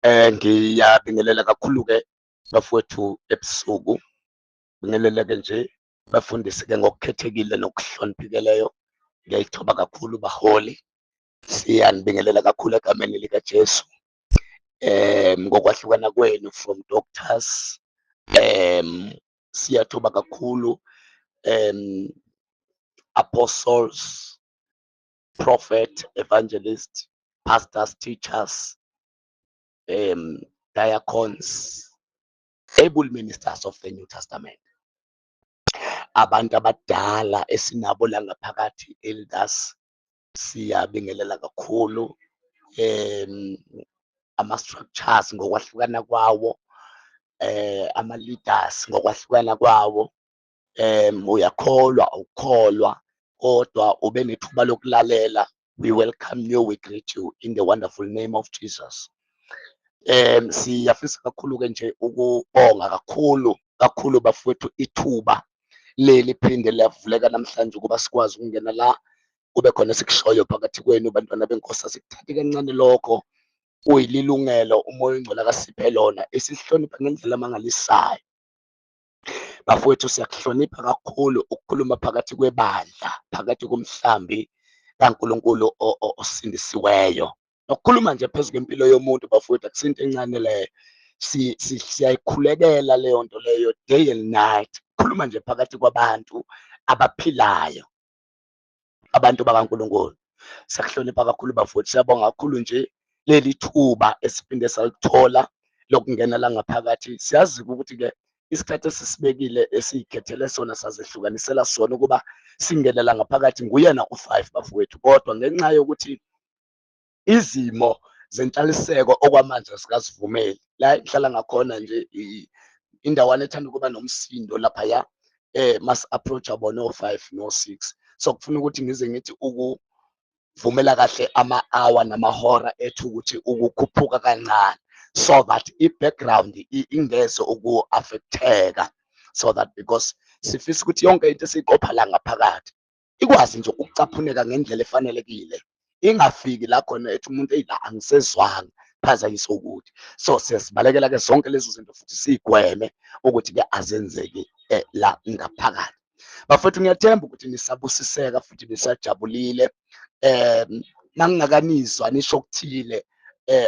Ngiyabingelela kakhulu ke bafowethu ebusuku. Bingelela ke nje bafundisi ke ngokukhethekile nokuhloniphekeleyo. Ngiyayithoba kakhulu baholi. Siyanibingelela kakhulu egameni lika Jesu. Ngokwahlukana kwenu from doctors. Siyathoba kakhulu apostles, prophet, evangelist, pastors, teachers, diacons, able ministers of the New Testament, abantu abadala esinabo la ngaphakathi, elders. Siyabingelela kakhulu ama-structures ngokwahlukana kwawo, ama-leaders ngokwahlukana kwawo. Uyakholwa ukholwa kodwa ube nethuba lokulalela. We welcome you, we greet you in the wonderful name of Jesus. Siyafisa kakhulu ke nje ukubonga kakhulu bafowethu ithuba leli phinde lavuleka namhlanje ukuba sikwazi ukungena la kube khona sikushoyo phakathi kwenu bantwana benkosi. Asikuthathi kancane lokho, kuyililungelo umoya ongcwele akasiphe lona, esihlonipha ngendlela amangalisayo. Bafowethu siyakuhlonipha kakhulu ukukhuluma phakathi kwebandla, phakathi komhlambi kaNkulunkulu osindisiweyo. Nokukhuluma nje phezu kwempilo yomuntu bafowethu akusinto encane leyo. Siyayikhulekela leyo nto leyo day and night. Khuluma nje phakathi kwabantu abaphilayo, abantu bakaNkulunkulu. Siyakuhlonipha kakhulu bafowethu. Siyabonga kakhulu nje leli thuba esiphinde salithola lokungena la ngaphakathi. Siyazi ukuthi ke isikhathi esisibekile esiyikhethele sona sazehlukanisela sona ukuba singenela ngaphakathi nguyena u5 bafowethu, kodwa ngenxa yokuthi izimo zenhlaliseko okwamanje sikazivumeli la ihlala ngakhona nje indawana ethanda ukuba nomsindo laphaya mas approach abone o5 no6. So kufuna ukuthi ngize ngithi ukuvumela kahle ama-hour namahora ethu ukuthi ukukhuphuka kancane, so that i-background ingeze uku-affecteka, so that because sifisa ukuthi yonke into esiyiqopha la ngaphakathi ikwazi nje ukucaphuneka ngendlela efanelekile, ingafiki la khona ethi umuntu la angisezwanga phazanyisa ukuthi. So siyasibalekela ke zonke lezo zinto futhi sigweme ukuthi ke azenzeki la ngaphakathi. Bafowethu ngiyathemba ukuthi nisabusiseka futhi nisajabulile. Nangingakanizwa nisho okuthile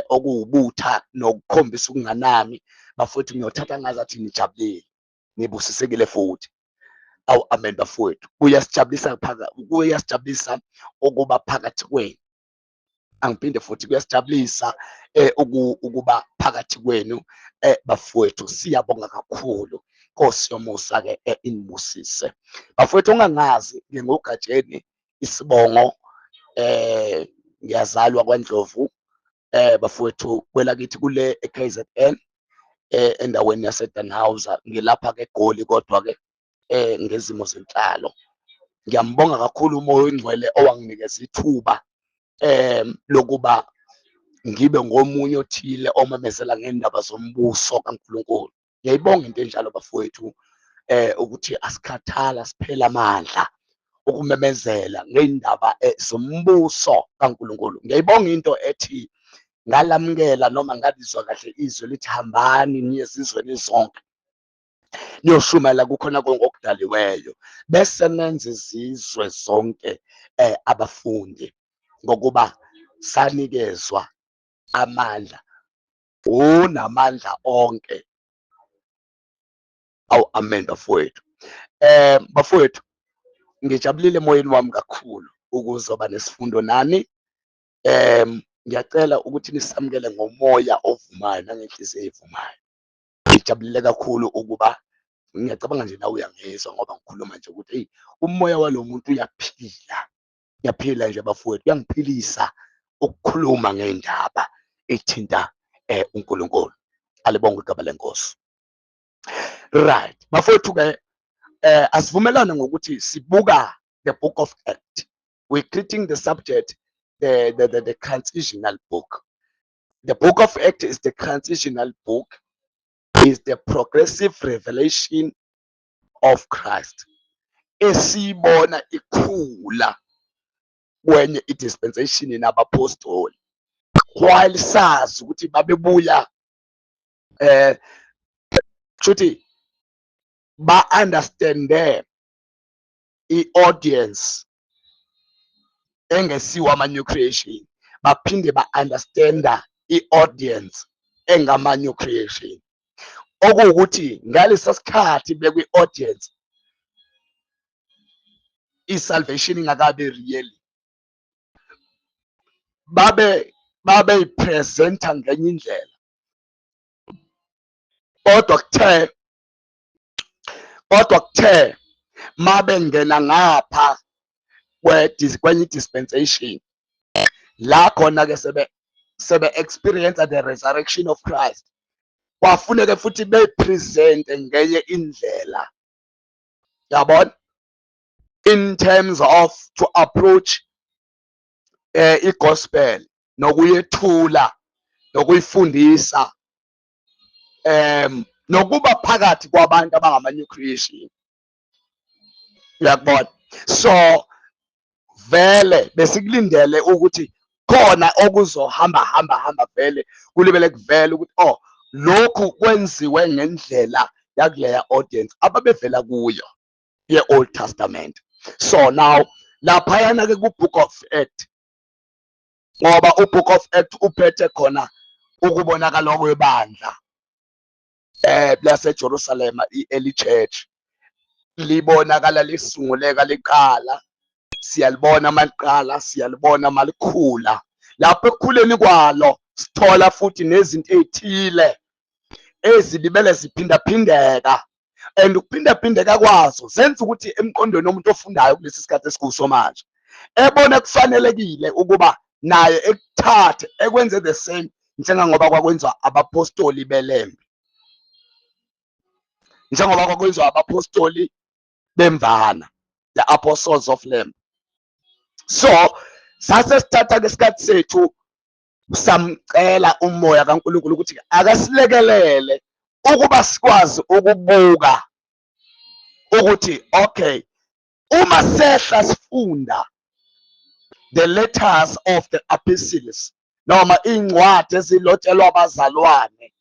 okuwubutha nokukhombisa ukunganami bafowethu, ngiyothatha ngazathi nijabulile, nibusisekile futhi. Awu amen bafowethu. Kuyasijabulisa ukuba phakathi kwenu. Angiphinde futhi kuyasijabulisa ukuba phakathi kwenu bafowethu. Siyabonga kakhulu. Nkosi yomusa ke inibusise bafowethu. Ongangazi nginguGatsheni Isibongo, ngiyazalwa kwaNdlovu bafowethu kwelakithi kule eKZN endaweni yaseDannhauser. Ngilapha ke eGoli kodwa ke ngezimo zenhlalo. Ngiyambonga kakhulu umoya ongcwele owanginikeza ithuba lokuba ngibe ngomunye othile omemezela ngendaba zombuso kaNkulunkulu. Ngiyayibonga into enjalo bafowethu, ukuthi asikhathala siphela amandla ukumemezela ngendaba zombuso kaNkulunkulu. Ngiyayibonga into ethi ngalamukela noma ngalizwa kahle izwi lithi hambani niye ezizweni zonke niyoshumayela kukhona konke okudaliweyo, bese nenze izizwe zonke abafundi, ngokuba sanikezwa amandla, unamandla onke. Awu amen bafowethu. Bafowethu ngijabulile emoyeni wami kakhulu ukuzoba nesifundo nani. Ngiyacela ukuthi nisamukele ngomoya ovumayo nangenhliziyo evumayo. Ngijabulile kakhulu ukuba ngiyacabanga nje nawe uyangizwa ngoba ngikhuluma nje ukuthi umoya walo muntu uyaphila nje bafowethu, uyangiphilisa ukukhuluma ngendaba ethinta uNkulunkulu. Alibonge igama lenkosi. Right bafowethu ke asivumelane ngokuthi sibuka the book of Acts. We're treating the subject the transitional book. The book of Acts is the transitional book, is the progressive revelation of Christ. Esibona ikhula kwenye idispensation inabapostoli, while sazi ukuthi babebuya futhi ba understande i-audience engesiwa ama-new creation, baphinde ba understanda i-audience engama-new creation, okuwukuthi ngalesa sikhathi bekwi-audience i-salvation ingakabi real, babe presenta ngenye indlela. Kodwa kuthe mabe ngena ngapha kwenye dispensation, la khona ke sebe experience the resurrection of Christ, kwafuneke futhi bepresente ngenye indlela, yabona, in terms of to approach i-gospel nokuyethula nokuyifundisa nokuba phakathi kwabantu abangama-new creation, uyakubona. So vele besikulindele ukuthi khona okuzohamba vele kulibele kuvele ukuthi oh lokhu kwenziwe ngendlela yakuleya audience ababevela kuyo ye-Old Testament. So now laphayana ke ku-Book of Acts, ngoba u-Book of Acts uphethe khona ukubonakala kwebandla laseJerusalema, i-early church, libonakala lisunguleka liqala, siyalibona maliqala, siyalibona malikhula. Lapho ekukhuleni kwalo sithola futhi nezinto ezithile ezilibele ziphindaphindeka, and ukuphindaphindeka kwazo zenza ukuthi emqondweni womuntu ofundayo kulesi sikhathi esikuso manje ebona kufanelekile ukuba naye ekuthathe ekwenze the same njengoba kwakwenziwa abapostoli belembe, njengoba kwakwenziwa abapostoli bemvana, the apostles of lamb. So sase sithatha ngesikhathi sethu samcela umoya kaNkulunkulu ukuthi akasilekelele ukuba sikwazi ukubuka ukuthi okay, uma sehla sifunda the letters of the epistles noma incwadi ezilotshelwa abazalwane,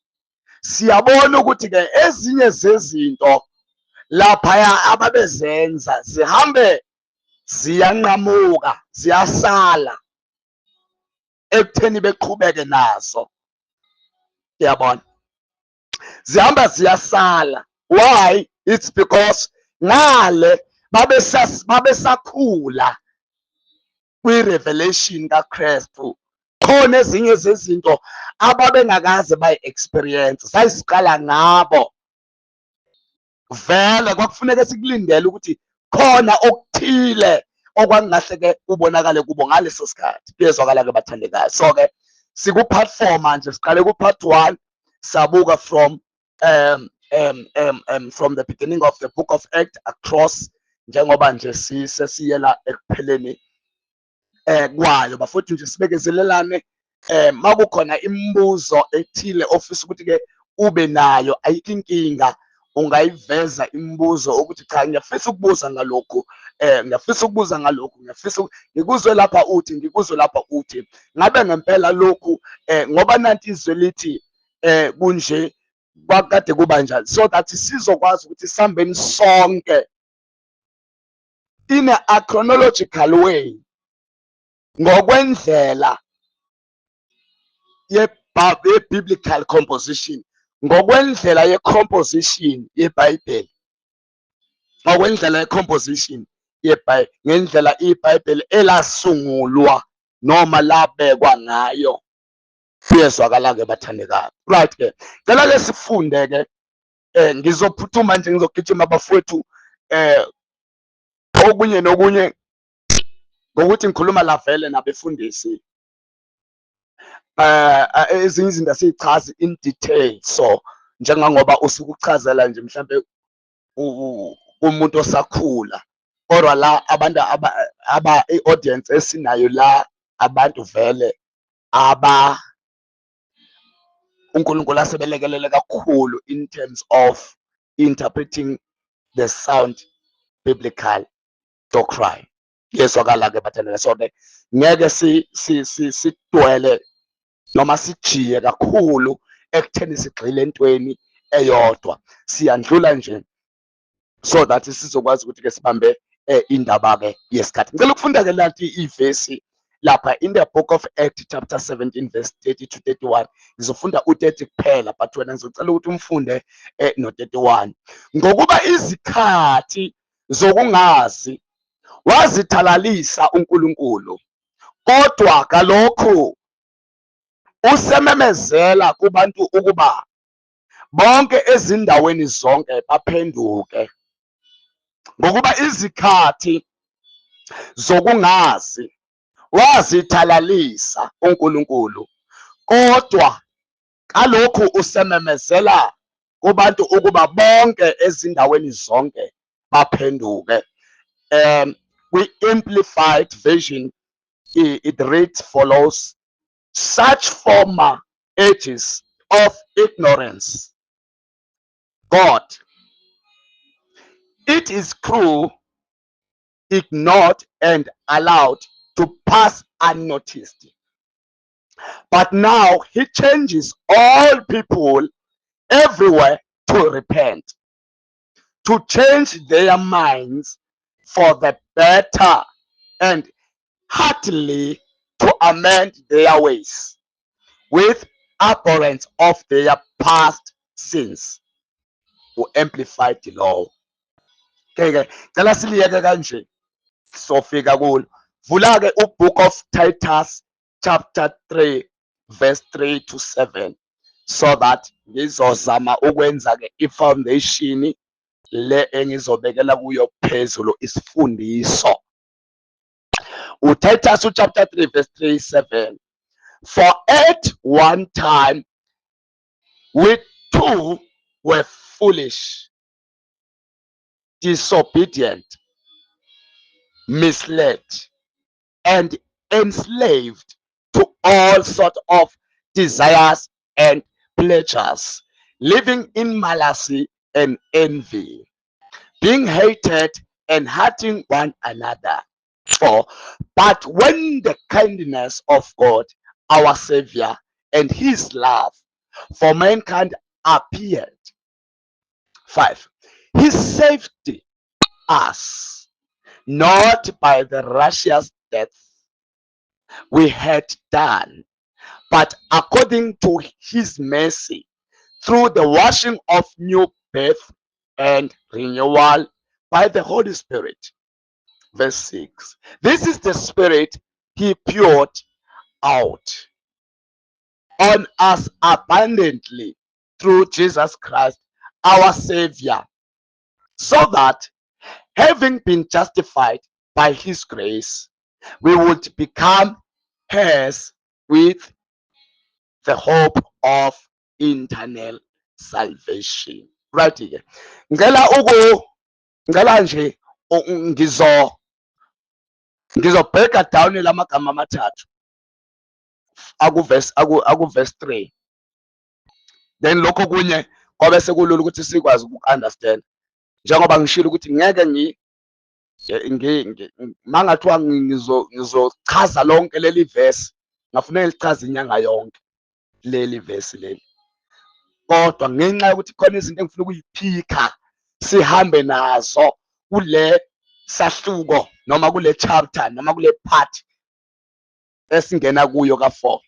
siyabona ukuthi ke ezinye zezinto laphaya ababezenza zihambe ziyanqamuka, ziyasala ekutheni beqhubeke nazo, yabona, zihamba ziyasala. Why? It's because ngale babesakhula kwi-revelation kaKristu, khona ezinye zezinto ababengakaze bayi-experience sayisiqala ngabo. Vele kwakufuneka sikulindele ukuthi khona okuthile okwangahle-ke ubonakale kubo ngaleso sikhathi. Kuyezwakala-ke bathandekayo. So-ke siku-part 4 manje, siqale ku-part 1 sabuka from the beginning of the book of Acts across, njengoba nje sesiyela ekupheleni kwayo. Bafowethu nje sibekezelelane, makukhona imibuzo ethile ofisa ukuthi-ke ube nayo, ayikho inkinga, ungayiveza imibuzo ukuthi cha ngiyafisa ukubuza ngalokhu, ngiyafisa ukubuza ngalokhu, ngiyafisa ngikuzwe lapha uthi, ngikuzwe lapha uthi, ngabe ngempela lokhu ngoba nanti izwe lithi kunje kwakade kuba njani, so that sizokwazi ukuthi sihambeni sonke in a chronological way, ngokwendlela ye-biblical composition, ngokwendlela ye-composition yeBhayibheli, ngokwendlela ye-composition yeBhayibheli, ngendlela iBhayibheli elasungulwa noma labekwa ngayo. Kuyezwakala-ke bathandekayo. Right ke, cela-ke sifunde-ke, ngizophuthuma nje, ngizogijima bafowethu, okunye nokunye ngokuthi ngikhuluma la vele nabefundisi, ezinye izinto asiyichazi in detail. So njengangoba usukuchazela nje mhlambe umuntu osakhula, kodwa la abantu i-audience esinayo la, abantu vele uNkulunkulu asebelekelele kakhulu in terms of interpreting the sound biblical doctrine. Yezwakala-ke bathandela. So ngeke sidwele noma sijiye kakhulu ekutheni sigxile entweni eyodwa. Siyandlula nje so that sizokwazi ukuthi-ke sibambe indaba ke yesikhathi. Ngicela ukufunda-ke nathi ivesi lapha in the book of Acts chapter 17 verse 30 to 31. Ngizofunda u-30 kuphela, but wena ngizocela ukuthi umfunde no-31. Ngokuba izikhathi zokungazi wazithalalisa uNkulunkulu, kodwa kalokhu usememezela kubantu ukuba bonke ezindaweni zonke baphenduke. Ngokuba izikhathi zokungazi wazithalalisa uNkulunkulu, kodwa kalokhu usememezela kubantu ukuba bonke ezindaweni zonke baphenduke. We-amplified version, it reads follows: such former ages of ignorance, God, it is cruel, ignored and allowed to pass unnoticed. But now he changes all people everywhere to repent, to change their minds for the better, and heartily to amend their ways with abhorrence of their past sins. Who amplified the law. Okay, cela siliyeke kanje sofika kulo. Vula-ke uBook of Titus chapter 3 verse 3 to 7, so that ngizozama ukwenza-ke i-foundation le engizobekela kuyo phezulu isifundiso. UTitus chapter 3 verse 3-7. For at one time we too were foolish, disobedient, misled, and enslaved to all sorts of desires and pleasures, living in malice and envy, being hated and hurting one another. But when the kindness of God, our Savior, and his love for mankind appeared, 5, he saved us, not by the righteous death we had done, but according to his mercy, through the washing of new birth and renewal by the Holy Spirit. Verse 6. This is the Spirit he poured out on us abundantly through Jesus Christ, our Savior, so that having been justified by his grace, we would become heirs with the hope of eternal salvation. Right here. Ngicela nje ngizobheka down lamagama amathathu verse 3, then lokho kunye kwabe sekulula ukuthi sikwazi uku-understand, njengoba ngishilo ukuthi ngeke mangathiwa ngizochaza lonke leli verse, ngafuneka lichaze inyanga yonke leli verse leli, kodwa ngenxa yokuthi khona izinto engifuna ukuyiphika sihambe nazo kule sahluko noma kule chapter noma kule part esingena kuyo ka4.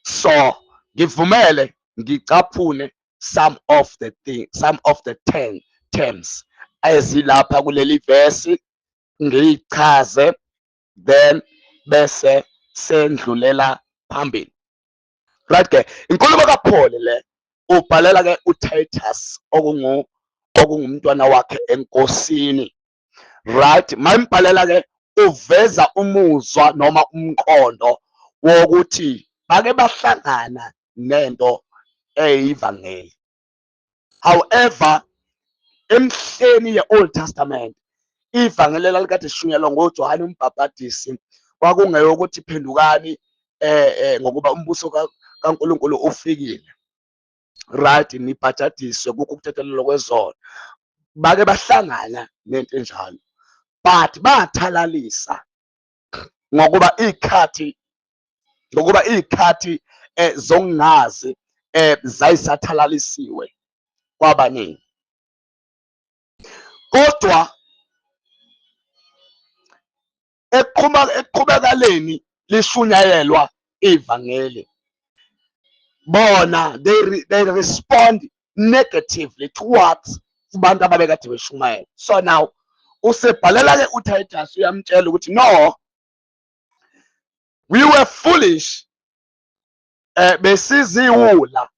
So ngivumele ngicaphune some of the 10 terms ezilapha kuleli verse, ngiyichaze, then bese sendlulela phambili. Right ke inkulumo kaPaul le ubhalela ke uTitus okungumntwana wakhe enkosini. Right, mayibhalela ke uveza umuzwa noma umqondo wokuthi bake bahlangana nento eyivangeli. However, emhleni ye-Old Testament ivangeli lalikade lishunyelwa ngoJohane uMbhapatisi kwakungeyokuthi phendukani ngokuba umbuso kaNkulunkulu ufikile. Right, nibhajadiswe kukho ukuthethelelwa kwezono. Bake bahlangana nento enjalo, but bathalalisa ngokuba ikhathi zongazi zayisathalalisiwe kwabaningi. Kodwa eqhubekaleni lishunyayelwa ivangeli, bona they respond negatively towards abantu ababekade beshumayela. So now usebhalela-ke uTitus uyamtshela ukuthi no, we were foolish, besiziwula.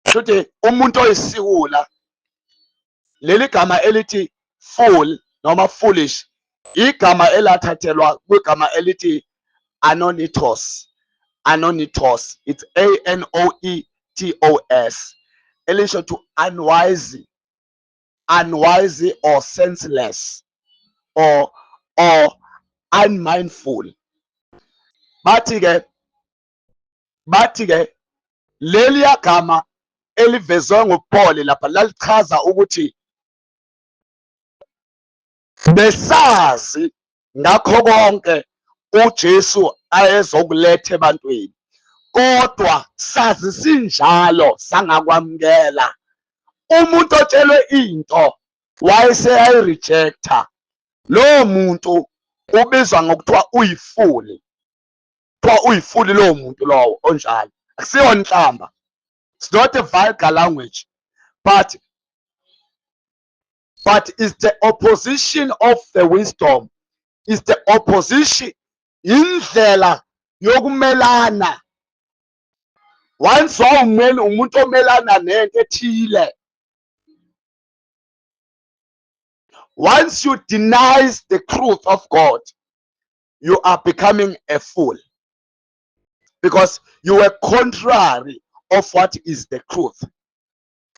Futhi umuntu oyisiwula, leli gama elithi fool noma foolish igama elathathelwa kwigama elithi anonitos. Anonitos, it's ANOETOS, elisho to unwise, unwise or senseless or unmindful. Bathi ke leli gama elivezwe nguPaul lapha lalichaza ukuthi besazi ngakho konke uJesu ayezokuletha ebantwini, kodwa sazi sinjalo sangakwamukela. Umuntu otshelwe into wayeseyayirejecta, lowo muntu ubizwa ngokuthiwa uyifuli. Kuthiwa uyifuli lowo muntu lowo onjalo, akusiyo inhlamba. It's not a vulgar language, but it's the opposition of the wisdom. It's the opposition, indlela yokumelana. Once umuntu omelana nento ethile, once you deny the truth of God, you are becoming a fool, because you were contrary of what is the truth.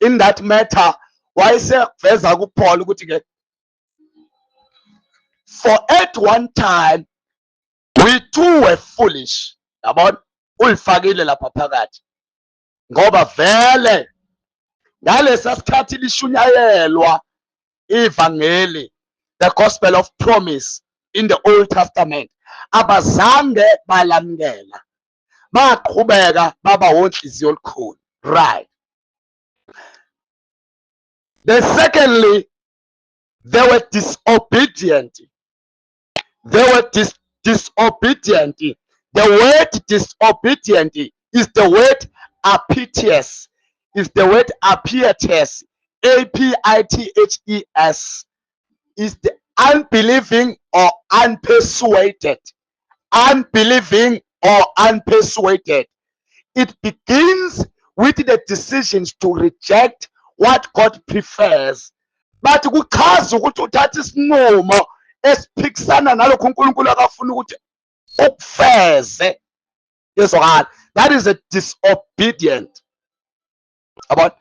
In that matter, why say veza kuPaul ukuthi ke, for at one time we too were foolish. Yabona uyifakile lapha phakathi, ngoba vele ngalesa sikhathi lishunyayelwa ivangeli, the gospel of promise in the Old Testament, abazange balamkela, baqhubeka baba wonhliziyo olukhulu. Right. Then secondly, they were disobedient. They were disobedient. The word disobedient is the word apietes. Is the word apietes. APITHES. Is the unbelieving or unpersuaded. Unbelieving or unpersuaded. It begins with the decisions to reject what God prefers. But kuchaza ukuthi uthatha isinqumo esiphikisana nalokho uNkulunkulu akafuna ukuthi ukufeze. Yezwakala, that is a disobedient. About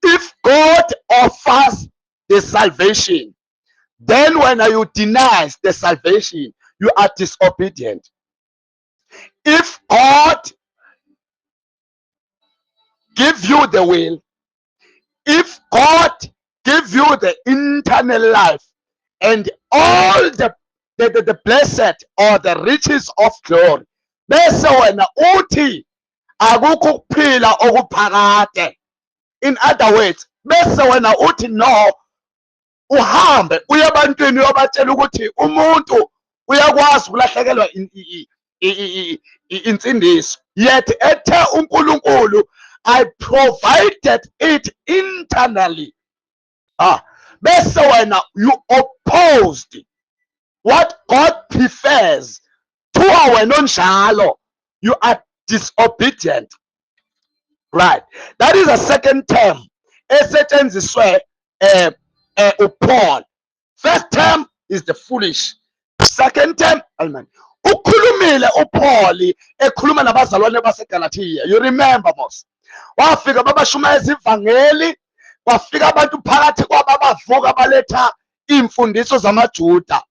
if God offers the salvation, then when you deny the salvation, you are disobedient. If God give you the will, if God give you the internal life and all the blessed or the riches of glory, bese wena uthi akukho kuphila okuphakade. In other words, bese wena uthi no, uhambe uye ebantwini uyobatshela ukuthi umuntu uyakwazi ukulahlekelwa insindiso, yet ethe uNkulunkulu I provided it internally. Bese wena you opposed what God prefers. Kuthiwa wena onjalo, you are disobedient. Right. That is a second term esetshenziswe uPaul. First term is the foolish. Second term, amen. Ukhulumile uPaul ekhuluma nabazalwane baseGalatia. You remember most. Wafika babashumayeza ivangeli, kwafika abantu phakathi kwabo abavuka baletha imfundiso zamaJuda.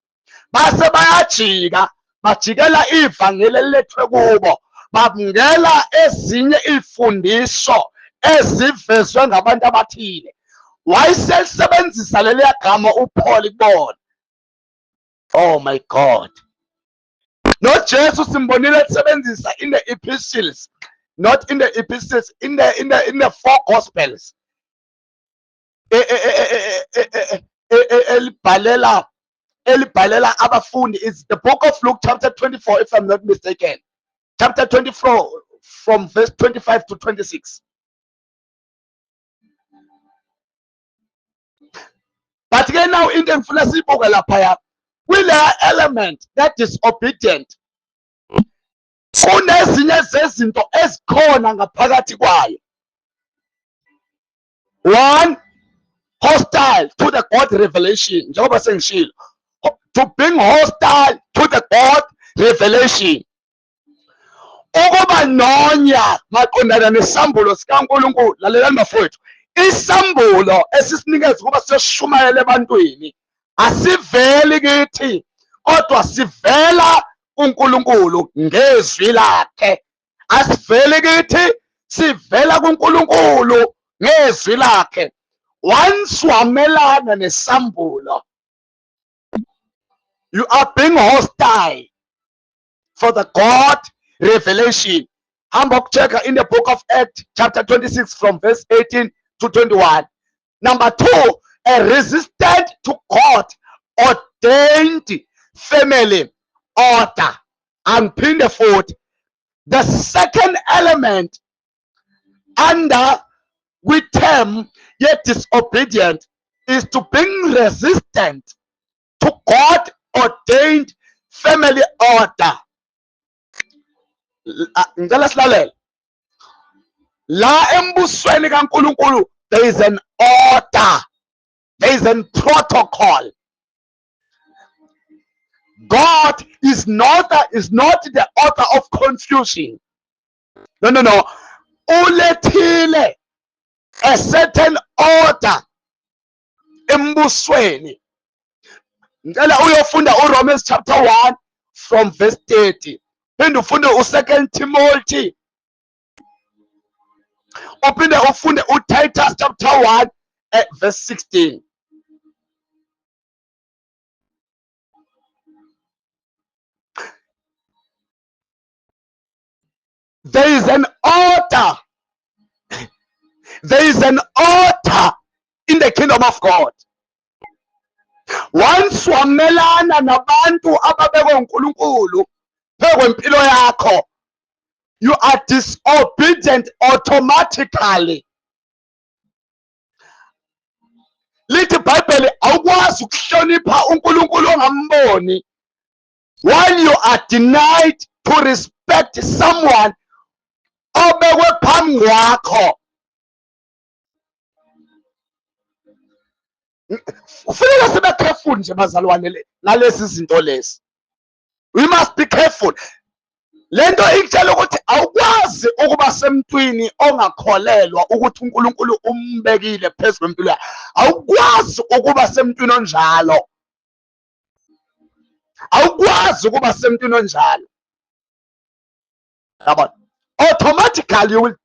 Base bayajika, bajikela ivangeli elethwe kubo, babungela ezinye izifundiso ezivezwe ngabantu abathile. Wayeselisebenzisa leli gama uPaul kubona. Oh my God. No, Jesus simbonile esebenzisa in the epistles not in the epistles, in the four gospels. Elibhalela abafundi is the book of Luke chapter 24, if I'm not mistaken. Chapter 24 from verse 25 to 26. But again, now in the philosophical lapaya, will element that is obedient. Kunezinye zezinto ezikhona ngaphakathi kwayo. One, hostile to the God revelation. Njengoba sengishilo, to being hostile to the God revelation. Ukuba nonya maqondana nesambulo sikaNkulunkulu. Lalelani bafowethu, isambulo esisinikeza ukuba sesishumayele ebantwini asiveli kithi, kodwa sivela kuNkulunkulu ngezwi lakhe. Asiveli kithi, sivela kuNkulunkulu ngezwi lakhe. Once wamelana nesambulo, you are being hostile for the God revelation. Hamburg checker in the book of Acts chapter 26 from verse 18 to 21. Number 2, a resistant to God ordained family order. And pin the foot. The second element under we term yet disobedient is to being resistant to God ordained family order. Ngicela silalela. La embusweni kaNkulunkulu there is an order, there is a protocol. God is not the author of confusion. No. Ulethile a certain order embusweni. Ngicela uyofunda uRomans chapter 1 from verse 30. Phinde ufunde u2 Timothy. Uphinde ufunde uTitus chapter 1 at verse 16. There is an order. There is an order in the kingdom of God. Once wamelana nabantu ababekwe uNkulunkulu phekwempilo yakho, you are disobedient automatically. Lithi iBhayibheli awukwazi ukuhlonipha uNkulunkulu ongamboni while you are denied to respect someone obekwe phambi kwakho. Kufanele sibe careful nje bazalwane nalezi zinto lezi. We must be careful. Lento ikutshela ukuthi awukwazi ukuba semntwini ongakholelwa ukuthi uNkulunkulu umbekile phezu kwempilo yakhe. Awukwazi ukuba semntwini onjalo. Awukwazi ukuba semntwini onjalo. Automatically you will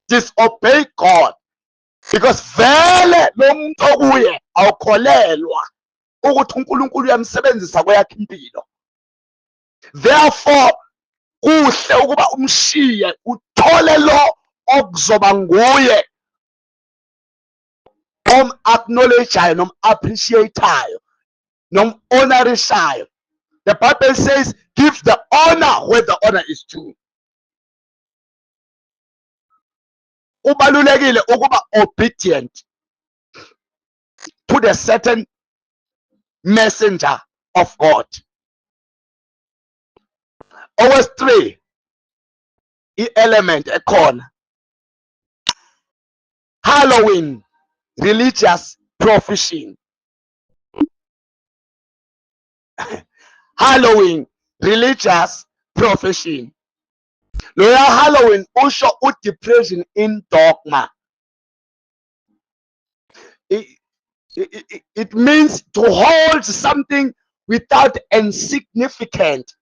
disobey God. Because vele lo muntu okuye awukholelwa ukuthi uNkulunkulu uyamsebenzisa kweyakhe impilo. Therefore kuhle ukuba umshiye uthole lo okuzoba nguye acknowledgeayo nom appreciateayo nom honorishayo. The Bible says give the honor where the honor is due. Ubalulekile ukuba obedient to the certain messenger of God. Always 3 element ekhona. Hallowing religious profession. Hallowing religious profession. Loya Halloween usho depression in dogma. It means to hold something without insignificant.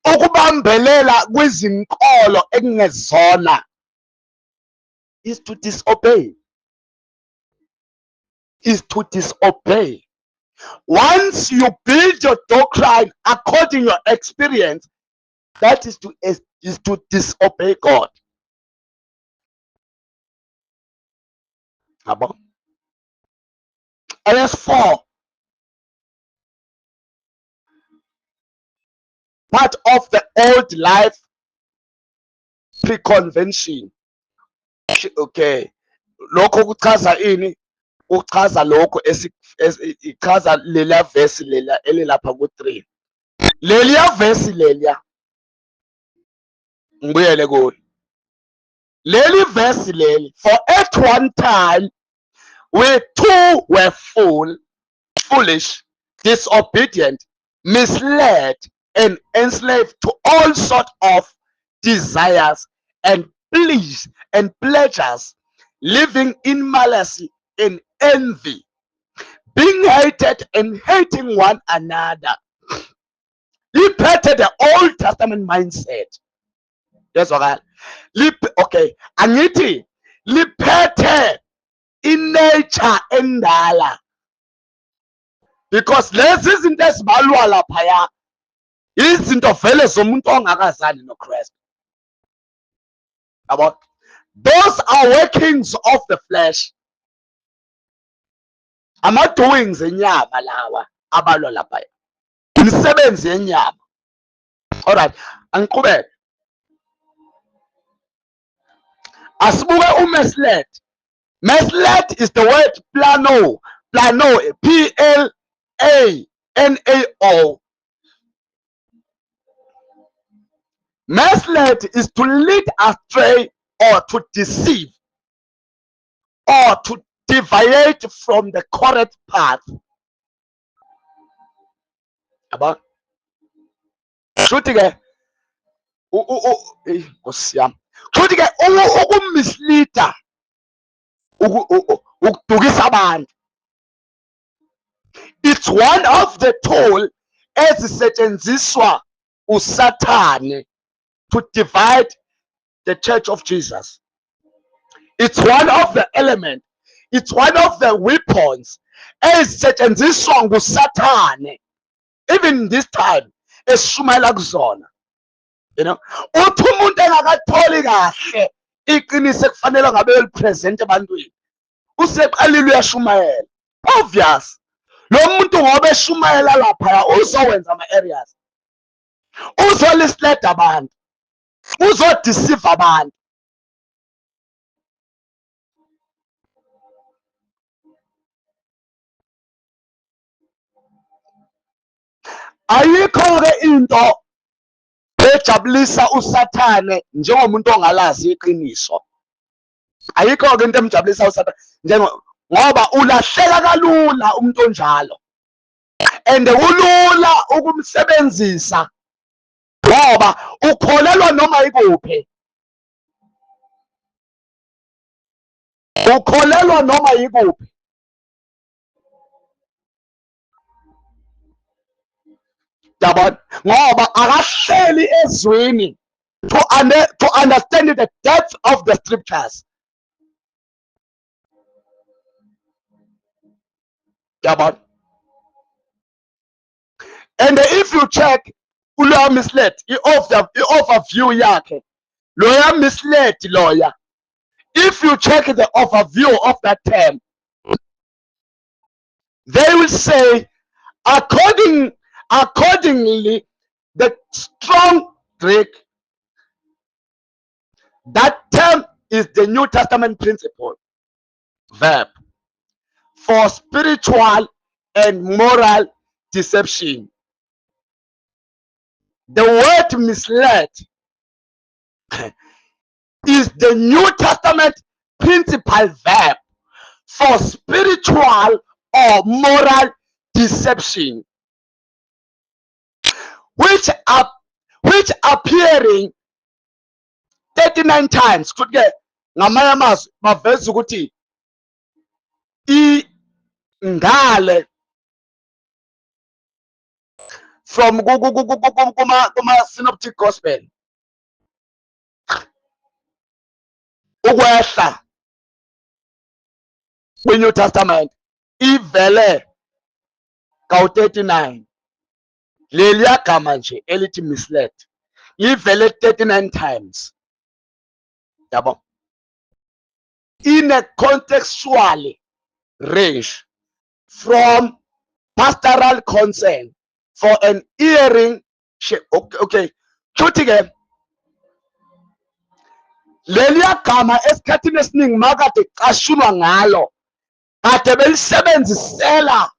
Ukubambelela kwizinkolo ekungezona is to disobey. Is to disobey. Once you build your doctrine according to your experience, that is to is to disobey God. Verse 4. Part of the old life pre-convention. Okay. Lokho kuchaza ini? Uchaza lokho ichaza lelia verse lela elilapha ku3. Lelia verse lelia. Ngibuyele kulo. Leli verse leli. For at one time we too were foolish, disobedient, misled, and enslaved to all sorts of desires and pleasures, living in malice and envy, being hated and hating one another. Liphethe the Old Testament mindset. Yes, okay. Okay, angithi liphethe inature endala, because lezi zinto ezibalwa laphaya izinto vele zomuntu ongakazali noKristu. About those are workings of the flesh, ama-doings enyama lawa abalwa laphaya, imisebenzi yenyama. Alright, angiqhubeke. Asibuke uMeslet. Meslet is the word plano, P-L-A-N-A-O. Meslet is to lead astray or to deceive or to deviate from the correct path. About shooting ukummisleader, ukudukisa abantu. It's one of the tool ezisetshenziswa uSathane to divide the church of Jesus. It's one of the elements, it's one of the weapons ezisetshenziswa nguSathane even this time eshumayela kuzona. You know, uthi umuntu engakatholi kahle iqiniso ekufanele ngabe elipresent ebantwini useqalile uyashumayela. Obvious, lo muntu ngoba eshumayela lapha uzowenza ama-areas, uzolislet abantu, uzodeceive abantu. Ayikho-ke into ejabulisa uSathane njengomuntu ongalazi iqiniso. Ayikho-ke into emjabulisa uSathane ngoba ulahleka kalula umuntu onjalo, and kulula ukumsebenzisa ngoba ukholelwa noma ikuphi, ukholelwa noma ikuphi. Yabona, ngoba akahleli ezweni to understand the depth of the scriptures. Yabona, and if you check uloya misled i-overview yakhe, loya misled loya, if you check the overview of that term, they will say accordingly the strong Greek, that term is the New Testament principle verb for spiritual and moral deception. The word misled is the New Testament principal verb for spiritual or moral deception, which appearing 39 times. Kuke ngamanye amazwi baveza ukuthi ingale from kuma synoptic gospel ukwehla kwi-New Testament ivele kawu 39 leliya gama nje elithi misled livele 39 times, yabo, in a contextual range from pastoral concern for an hearing. Okay, futhi ke leliya gama esikhathini esiningi makade cashunwa ngalo kade belisebenzisela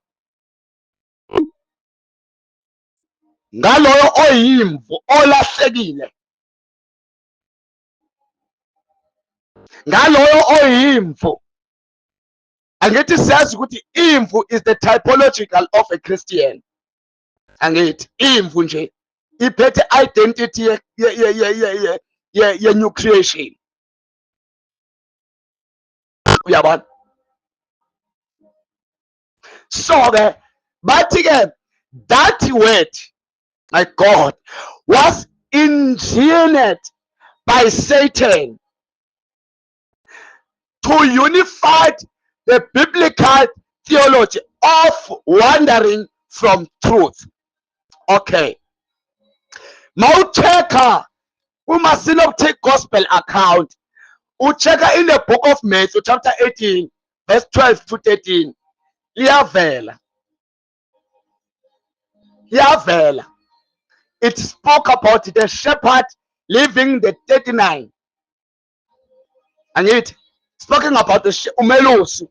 ngaloyo oyimvu olahlekile, ngaloyo oyimvu. Angithi siyazi ukuthi imvu is the typological of a Christian. Angithi imvu nje iphethe identity ye new creation, uyabona. So ke bathi ke that word, my God, was engineered by Satan to unify the biblical theology of wandering from truth. Okay, mawucheka uma sinokuthe gospel account, ucheka in the book of Matthew chapter 18 verse 12 to 13, liyavela, it spoke about the shepherd leaving the 39, and it speaking about the umelusi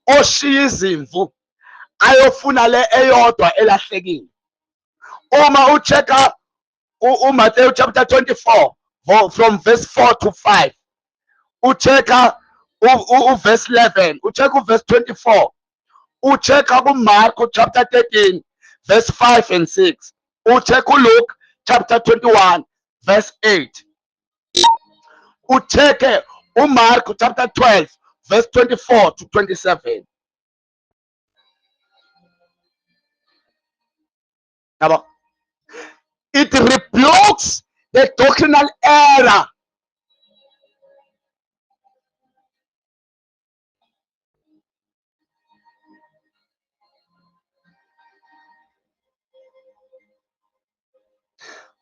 oshiya izimvu ayofuna le eyodwa elahlekile. Uma ucheka uMatthew chapter 24 from verse 4 to 5, ucheka verse 11, ucheka verse 24, ucheka kuMarko chapter 13 verse 5 and 6, ucheka Luke chapter 21 verse 8, ucheke uMarko chapter 12 verse 24 to 27. It rebukes the doctrinal error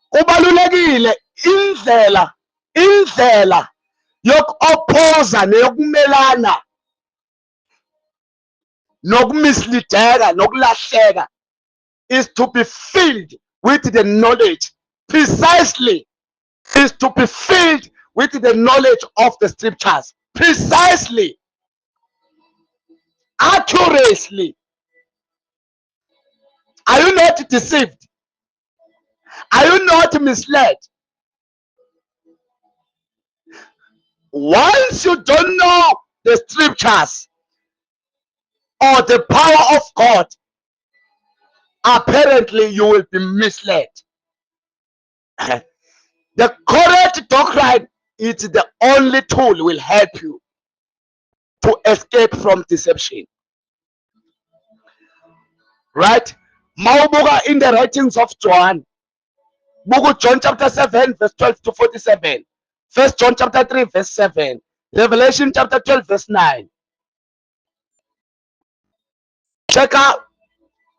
kubalulekile indlela yoku-opposa neyokumelana nokumislideka nokulahleka is to be filled with the knowledge, precisely is to be filled with the knowledge of the scriptures, precisely, accurately. Are you not deceived? Are you not misled? Once you don't know the scriptures or the power of God, apparently you will be misled. The correct doctrine is the only tool will help you to escape from deception. Right? Mawubuka in the writings of John, Book John chapter 7 verse 12 to 47, 1 John chapter 3 verse 7, Revelation chapter 12 verse 9. Check out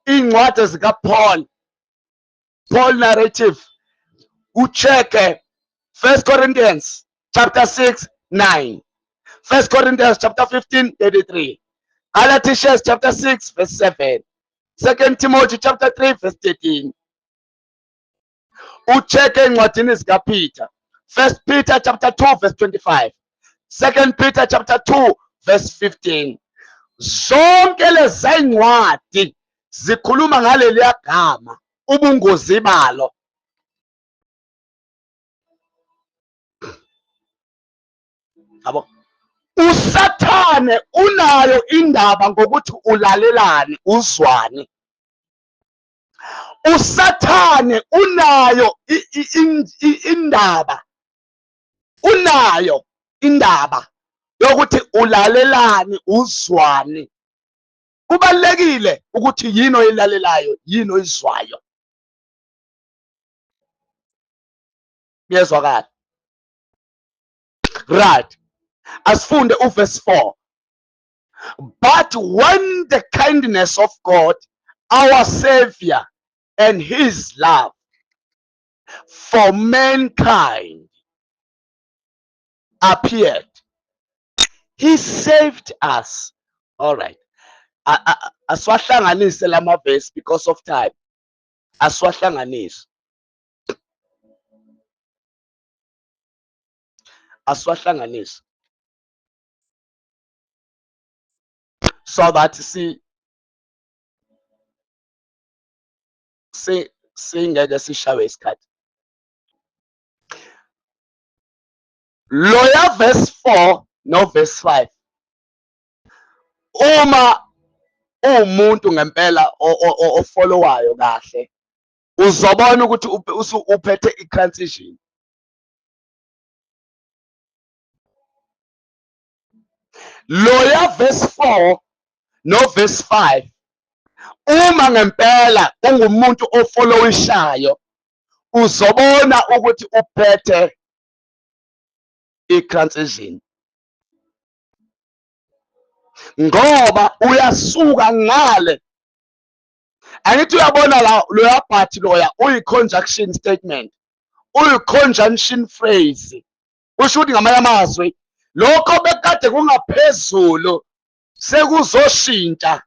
incwadi zikaPaul, Paul narrative. Ucheke 1 Corinthians chapter 6 9, 1 Corinthians chapter 15 33, Galatians chapter 6 verse 7, 2 Timothy chapter 3 verse 13. Ucheke encwadini zikaPeter, 1 Peter chapter 2 verse 25, 2 Peter chapter 2 verse 15. Zonke lezi incwadi zikhuluma ngaleliya gama, ubungozi balo. uSathane unayo indaba ngokuthi ulalelane uzwane. uSathane unayo indaba yokuthi ulalelane uzwane. Kubalekile ukuthi yini oyilalelayo, yini oyizwayo. Yezwakala. Right. Asifunde uverse 4. But when the kindness of God, our Savior, and his love for mankind appeared. He saved us. All right. Aswahlanganise lama verse because of time. Aswahlanganise. Aswahlanganise. So that singeke sishawe isikhathi. Loya verse 4 no verse 5. Uma umuntu ngempela ofollowayo kahle uzobona ukuthi uphethe i-transition. Loya verse 4 no verse 5. Uma ngempela ungumuntu ofollowishayo uzobona ukuthi uphethe i-transition, ngoba uyasuka ngale. Angithi uyabona la loya part loya uyi-conjunction statement, uyi-conjunction phrase. Usho ukuthi ngamanye amazwi lokho bekade kungaphezulu sekuzoshintsha.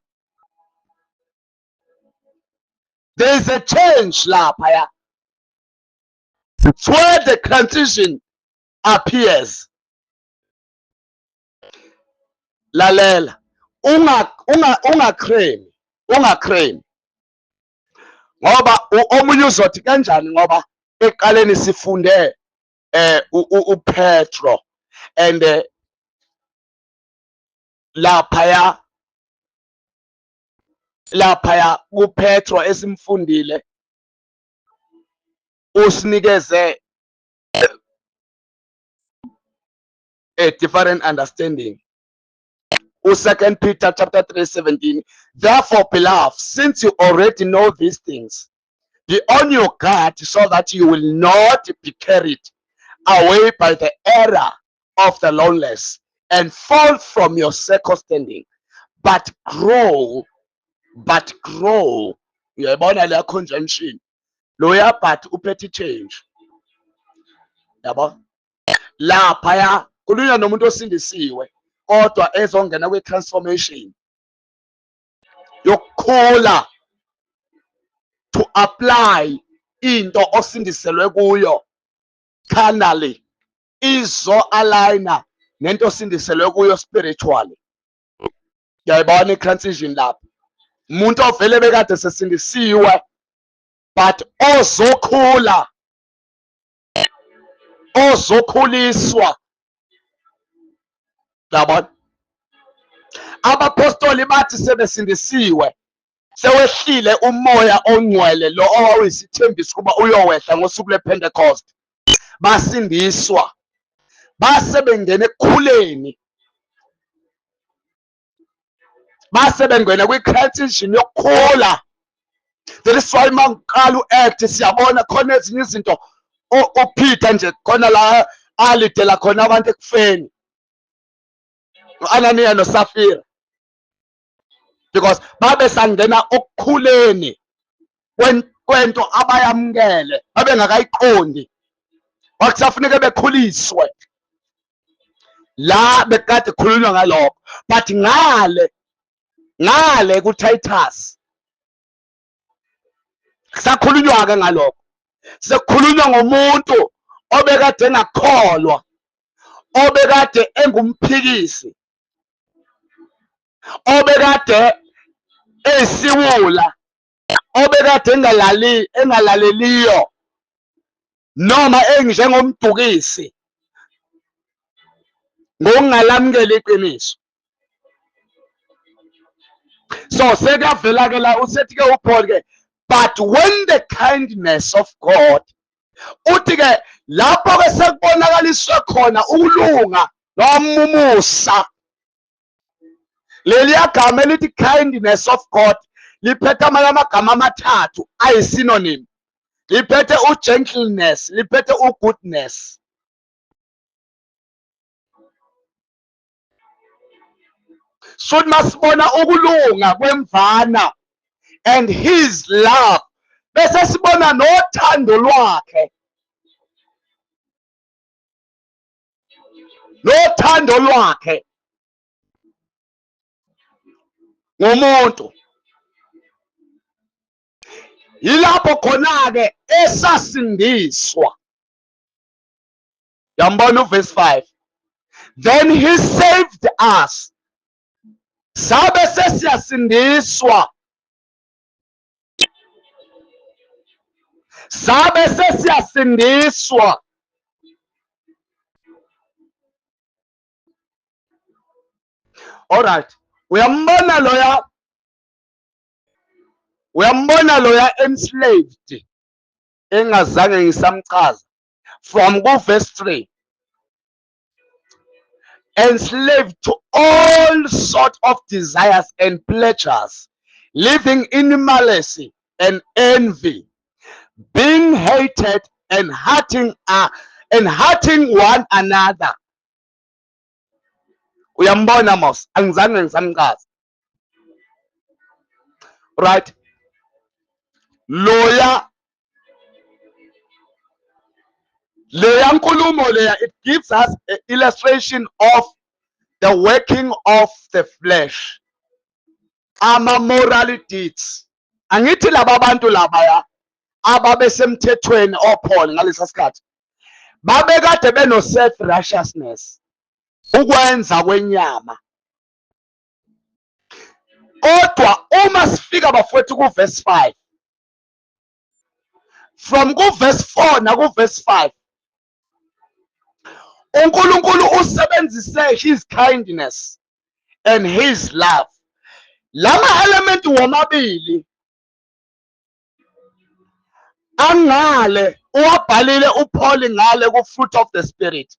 There is a change lapha ya. It's where the transition appears. Lalela, ungakremi ngoba omunye uzothi kanjani ngoba eqaleni sifunde uPetro and laphaya kuPetro esimfundile usinikeze a different understanding. 2 Peter chapter 3:17. Therefore, beloved, since you already know these things, be on your guard so that you will not be carried away by the error of the lawless and fall from your second standing, but grow. Uyayibona leya conjunction loya but uphethe change. Yabo laphaya kulunywa nomuntu osindisiwe kodwa ezongena kwe-transformation yokukhula to apply into osindiselwe kuyo carnally izo aligner nento osindiselwe kuyo spiritually. Uyayibona i-transition lapho umuntu ovele bekade sesindisiwe but ozokhuliswa. Yabona abapostoli bathi sebesindisiwe sewehlile umoya ongcwele lo owawuyisithembiso kuba uyowehla ngosuku lePentecost, basindiswa base bengena ekukhuleni, base bengena kwi-transition yokukhula. That is why mangiqala u-act siyabona khona ezinye izinto uPeter nje khona la alidela khona abantu ekufeni, u-Ananiya noSafira, because babe sangena okukhuleni kwento abayamukele babengakayiqondi wakusafuneka bekhuliswe. La bekade khulunywa ngalokho but ngale kuTitus sakhulunywa ke ngalokho, sekukhulunywa ngomuntu obekade engakholwa, obekade engumphikisi, obekade esiwula, obekade engalaleliyo noma enjengomdukisi ngokungalamukela iqiniso. So sekavela ke la usethi ke uPaul ke, but when the kindness of God, uthi ke lapho ke sekubonakaliswe khona ukulunga nomumusa. Leli agama elithi kindness of God liphethe amagama amathathu ayi-synonym. Liphethe u-gentleness, liphethe u-goodness. So masibona ukulunga kwemvana and his love, bese sibona nothando lwakhe nothando lwakhe ngomuntu. Yilapho khona-ke esasindiswa. Yambona uverse 5. Then he saved us. Sabe sesiyasindiswa. Sabe sesiyasindiswa. Alright. Uyambona loya enslaved engazange ngisamchaza from verse 3. Enslaved to all sort of desires and pleasures, living in malice and envy, being hated and hurting one another. Uyambona mos, angizange ngisamchaza. Right? Leya nkulumo leya, it gives us an illustration of the working of the flesh, ama-moral deeds. Angithi laba bantu labaya ababesemthethweni oPaul ngalesa sikhathi babekade beno self righteousness, ukwenza kwenyama. Kodwa uma sifika bafowethu kuverse 5, from kuverse 4 na kuverse 5, uNkulunkulu usebenzise his kindness and his love. Lama element womabili angale uwabhalile uPaul ngale ku fruit of the spirit,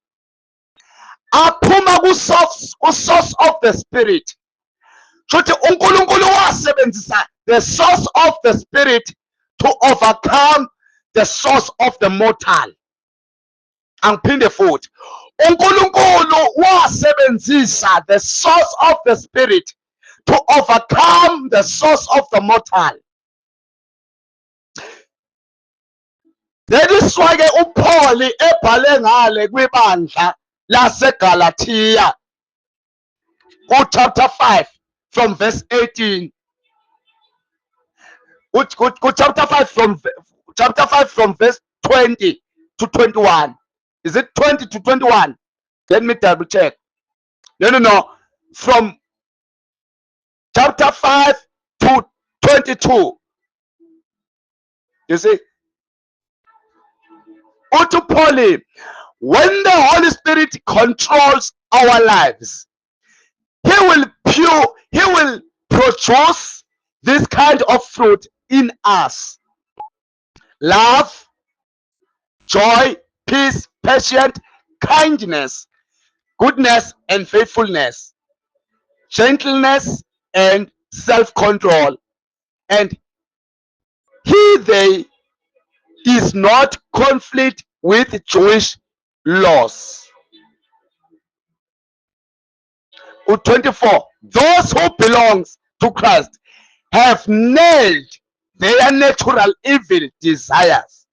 aphuma ku source of the spirit. Shothi uNkulunkulu wasebenzisa the source of the spirit to overcome the source of the mortal. Angiphinde futhi, uNkulunkulu wasebenzisa the source of the spirit to overcome the source of the mortal. That is why uPaul ebhale ngale kwibandla laseGalatia ku chapter 5 from verse 18. Chapter 5 from verse 20 to 21. Is it 20 to 21? Let me double check. No. From chapter 5 to 22. You see? To Paul, when the Holy Spirit controls our lives, He will produce this kind of fruit in us: love, joy, peace, patience, kindness, goodness and faithfulness, gentleness and self-control. And they is not conflict with Jewish laws. 24. Those who belong to Christ have nailed their natural evil desires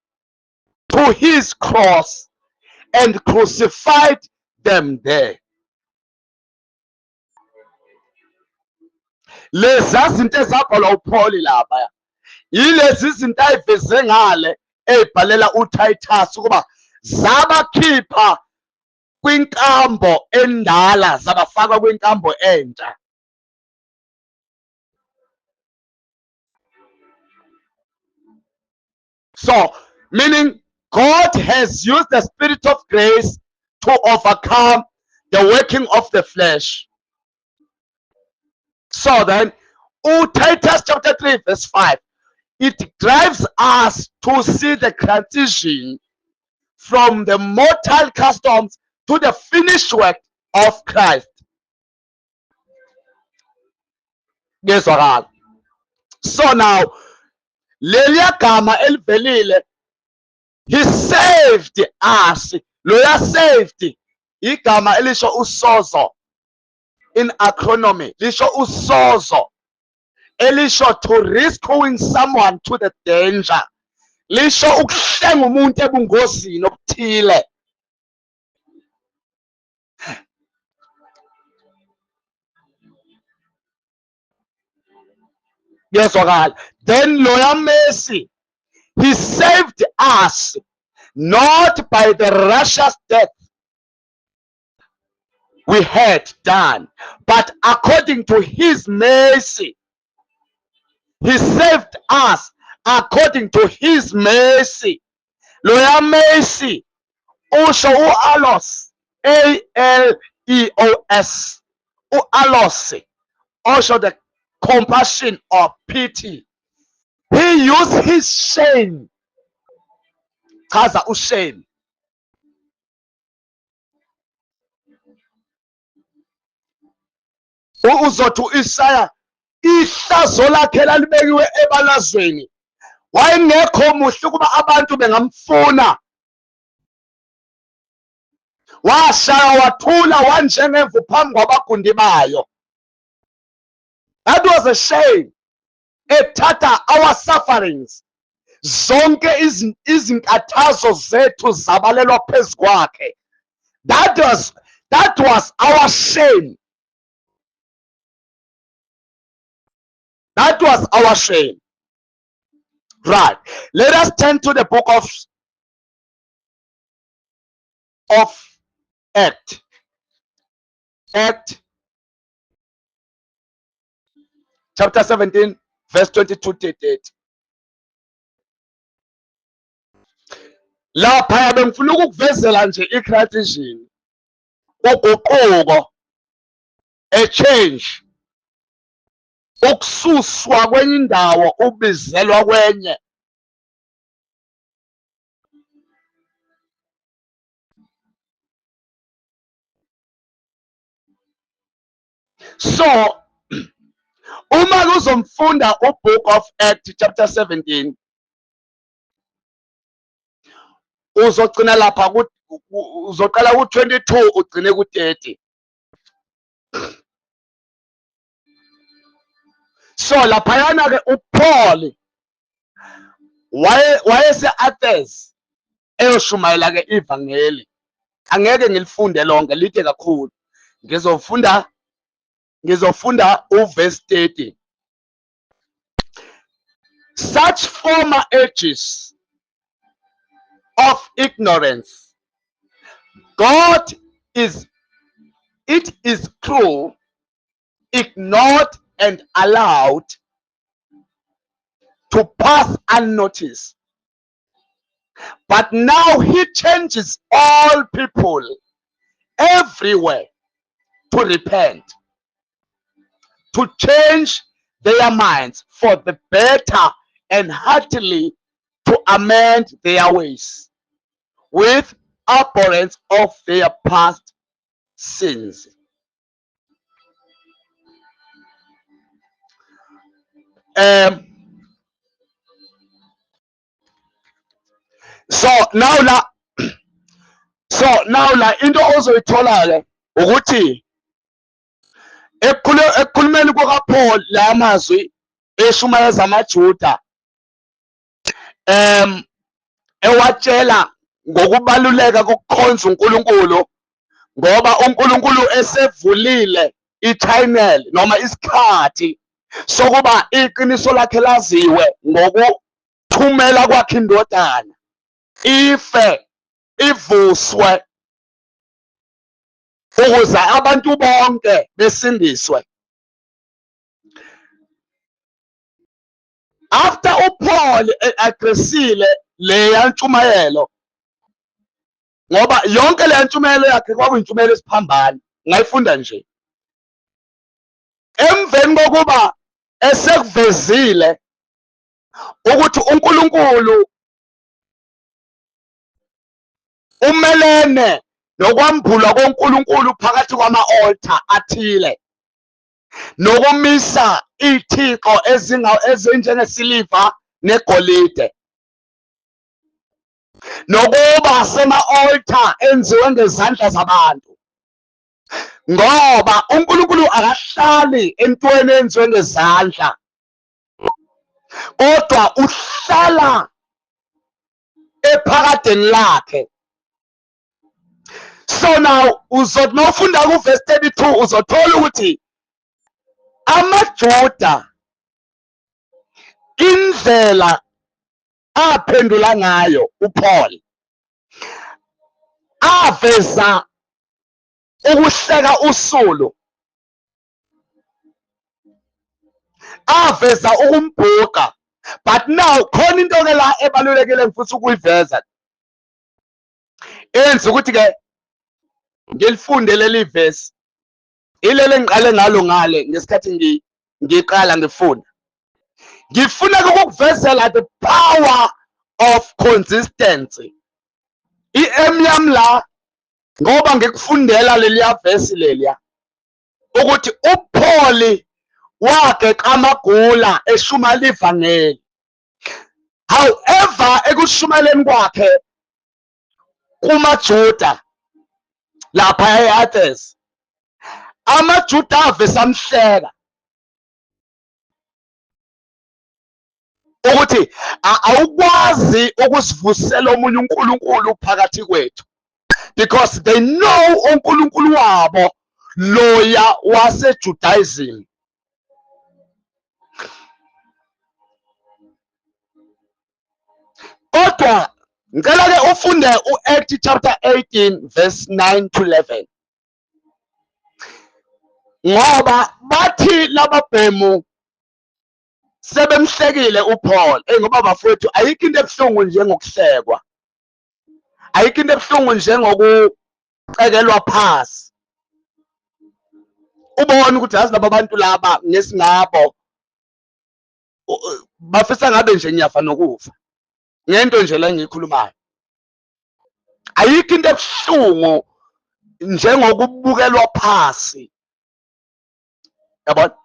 to his cross and crucified them there. Lezi zinto ezabhalwa uPaul lapha yilezi zinto ayiveze ngale ebhalela uTitus ukuba zabakhipha kwinkambo endala zabafaka kwinkambo entsha. So, meaning God has used the spirit of grace to overcome the working of the flesh. So then, Titus chapter 3 verse 5, it drives us to see the transition from the mortal customs to the finished work of Christ. Yes, all. So now, lelia gama elivelile, he saved us. Loya saved igama elisho usozo in acronomy, lisho usozo, elisho to rescuing someone to the danger, lisho ukuhlenga umuntu ebungozini obuthile. Kuyezwakala. Then loya mercy, he saved us not by the righteous death we had done, but according to his mercy. He saved us according to his mercy. Loya mercy usho u-alos, A-L-E-O-S, u-alos usho the compassion or pity. He used his shame, chaza ushame, uzothi u-Isaya ihlazo lakhe lalibekiwe ebalazweni, wayengekho muhle ukuba abantu bengamfuna, washaya wathula wanjengemvu phambi kwabagundi bayo. That was a shame. Ethatha our sufferings, zonke izinkathazo zethu zabalelwa phezu kwakhe. That was our shame. That was our shame. Right. Let us turn to the book of Act. Act chapter 17, verse 22-38. Lapha bengifuna ukukuvezela nje i-creation, uguquko, a change, ukususwa kwenye indawo ubizelwa kwenye. So uma uzomfunda uBook of Acts chapter 17, uzogcina lapha uzoqala ku-22 ugcine ku-30. So laphayana ke uPaul wayese-Athens eyoshumayela ke ivangeli. Angeke ngilifunde lonke lide kakhulu. Ngizofunda uverse 30. Such former ages of ignorance, it is cruel, ignored and allowed to pass unnoticed. But now he changes all people everywhere to repent, to change their minds for the better and heartily to amend their ways with abhorrence of their past sins. So now la into ozoyithola ke ukuthi ekukhulumeni kukaPaul la mazwi eshumayeza amaJuda, ewatshela ngokubaluleka kokukhonza uNkulunkulu, ngoba uNkulunkulu esevulile i-channel noma isikhathi sokuba iqiniso lakhe laziwe ngokuthumela kwakhe indodana ife ivuswe ukuze abantu bonke besindiswe. After uPaul agresile le yantshumayelo, ngoba yonke le yantshumayelo yakhe kwakuyintshumayelo esiphambano, ngayifunda nje. Emveni kokuba esekuvezile ukuthi uNkulunkulu umelene nokwambulwa koNkulunkulu phakathi kwama-altar athile, nokumisa iy'thixo ezinjengesiliva negolide, nokuba sema-altar enziwe ngezandla zabantu, ngoba uNkulunkulu akahlali entweni enziwe ngezandla, kodwa uhlala ephakadeni lakhe. So now uzothi mawufunda kuverse 32 uzothola ukuthi amaJuda indlela aphendula ngayo uPaul aveza ukuhleka usulu, aveza ukumbhuqa. But now khona into ke la ebalulekile futhi ukuyiveza enza ukuthi ke ngilifunde leli verse ilele engiqale ngalo ngale ngesikhathi ngiqala ngifunda. Ngifuna ukukuvezela the power of consistency. I-M yami la ngoba ngikufundela leliya verse leliya ukuthi uPaul wageqa amagula eshumayela ivangeli. However, ekushumayeleni kwakhe kumaJuda lapha eAthens, amaJuda ave samhleka ukuthi awukwazi ukusivusela omunye uNkulunkulu phakathi kwethu, because they know uNkulunkulu wabo loya waseJudaism. Kodwa ngicela ke ufunde uActs chapter 18 verse 9 to 11, ngoba bathi lababhemu sebemhlekile uPaul. Ngoba bafowethu, ayikho into ebuhlungu njengokuhlekwa, ayikho into ebuhlungu njengokucekelwa phansi. Ubone ukuthi yazi laba bantu laba ngesingabo bafisa ngabe nje ngiyafa nokufa ngento nje la engiyikhulumayo. Ayikho into ebuhlungu njengokubukelwa phansi, yabona.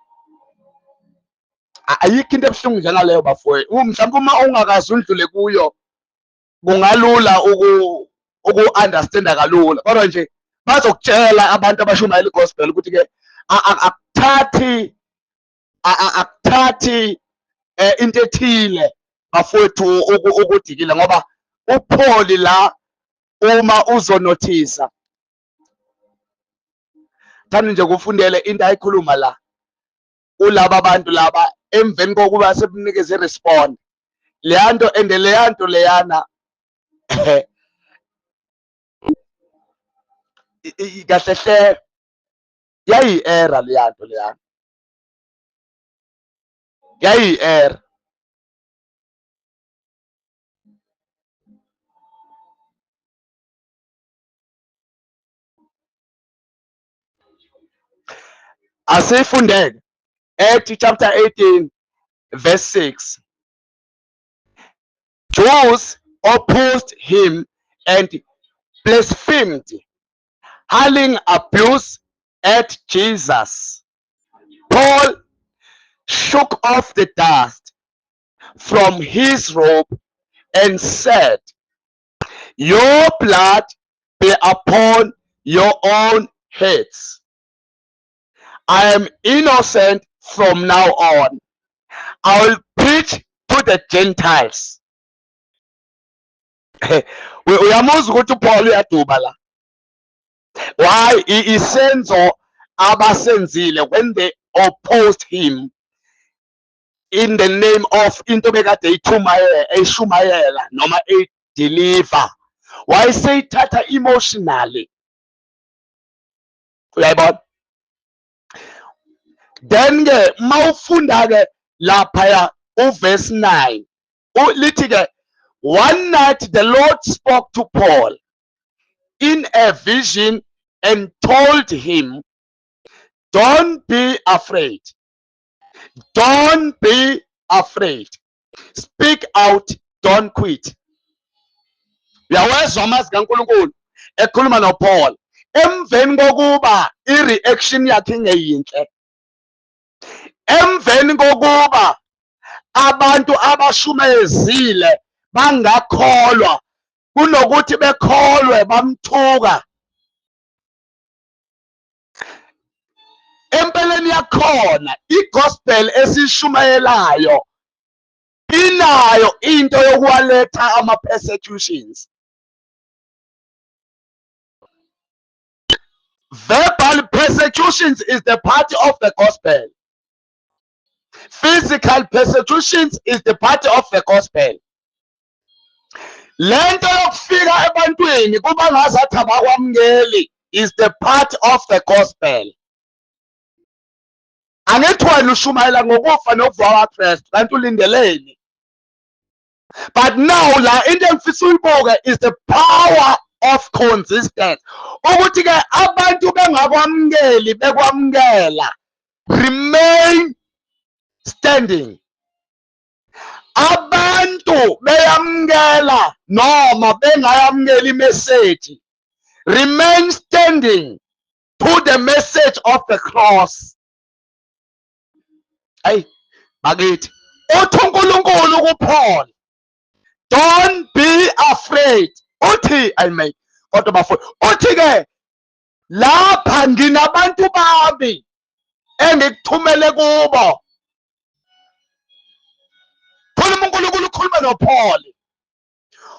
Ayikho into ebuhlungu njengaleyo bafowethu. Mhlawumbe uma ungakaze undlule kuyo kungalula uku-understanda kalula, kodwa nje bazokutshela abantu abashumayela igospel ukuthi ke akuthathi into ethile bafowethu ukudikile, ngoba uPaul la uma uzonothisa thanda nje kufundele into ayikhuluma la ulaba abantu laba emveni kokuba sebunikeze respond leyanto, and leyanto leyana kahle hle yayi-error leyanto leyana, yayi-error. Asifundeke Acts chapter 18 verse 6. Jews opposed him and blasphemed, hurling abuse at Jesus. Paul shook off the dust from his robe and said, "Your blood be upon your own heads. I am innocent from now on. I will preach to the Gentiles." Uyamuzwa ukuthi uPaul uyaduba la. Why? Isenzo abasenzile when they opposed him in the name of into bekade eshumayela noma deliver. Why seyithatha emotionally? Uyayibona? Then ke mawufunda ke lapha uverse 9 lithi ke, one night the Lord spoke to Paul in a vision and told him, "Don't be afraid. Don't be afraid. Speak out, don't quit." Uyawezwa amazwi kaNkulunkulu ekhuluma noPaul emveni kokuba i-reaction yakhe ingeyinhle, emveni kokuba abantu abashumayezile bangakholwa, kunokuthi bekholwe bamthuka. Empeleni yakhona igospel esishumayelayo inayo into yokuwaletha ama-persecutions. Verbal persecutions is the part of the gospel. Physical persecutions is the part of the gospel. Lento yokufika ebantwini kuba ngazathi abakwamukeli is the part of the gospel. Angithi wena ushumayela ngokufa nokuvuka kaKristu kanti ulindeleni. But now la into engifisa uyibuke is the power of consistence. Ukuthi ke abantu bengakwamukeli bekwamukela, remain standing. Abantu beyamukela noma bengayamukeli imessage, remain standing to the message of the cross. Hey, bakithi uthi uNkulunkulu kuPaul, don't be afraid. Uthi ayimake kodwa bafowethu, uthi ke lapha nginabantu bami engikuthumele kubo. Phela uNkulunkulu ukhuluma noPaul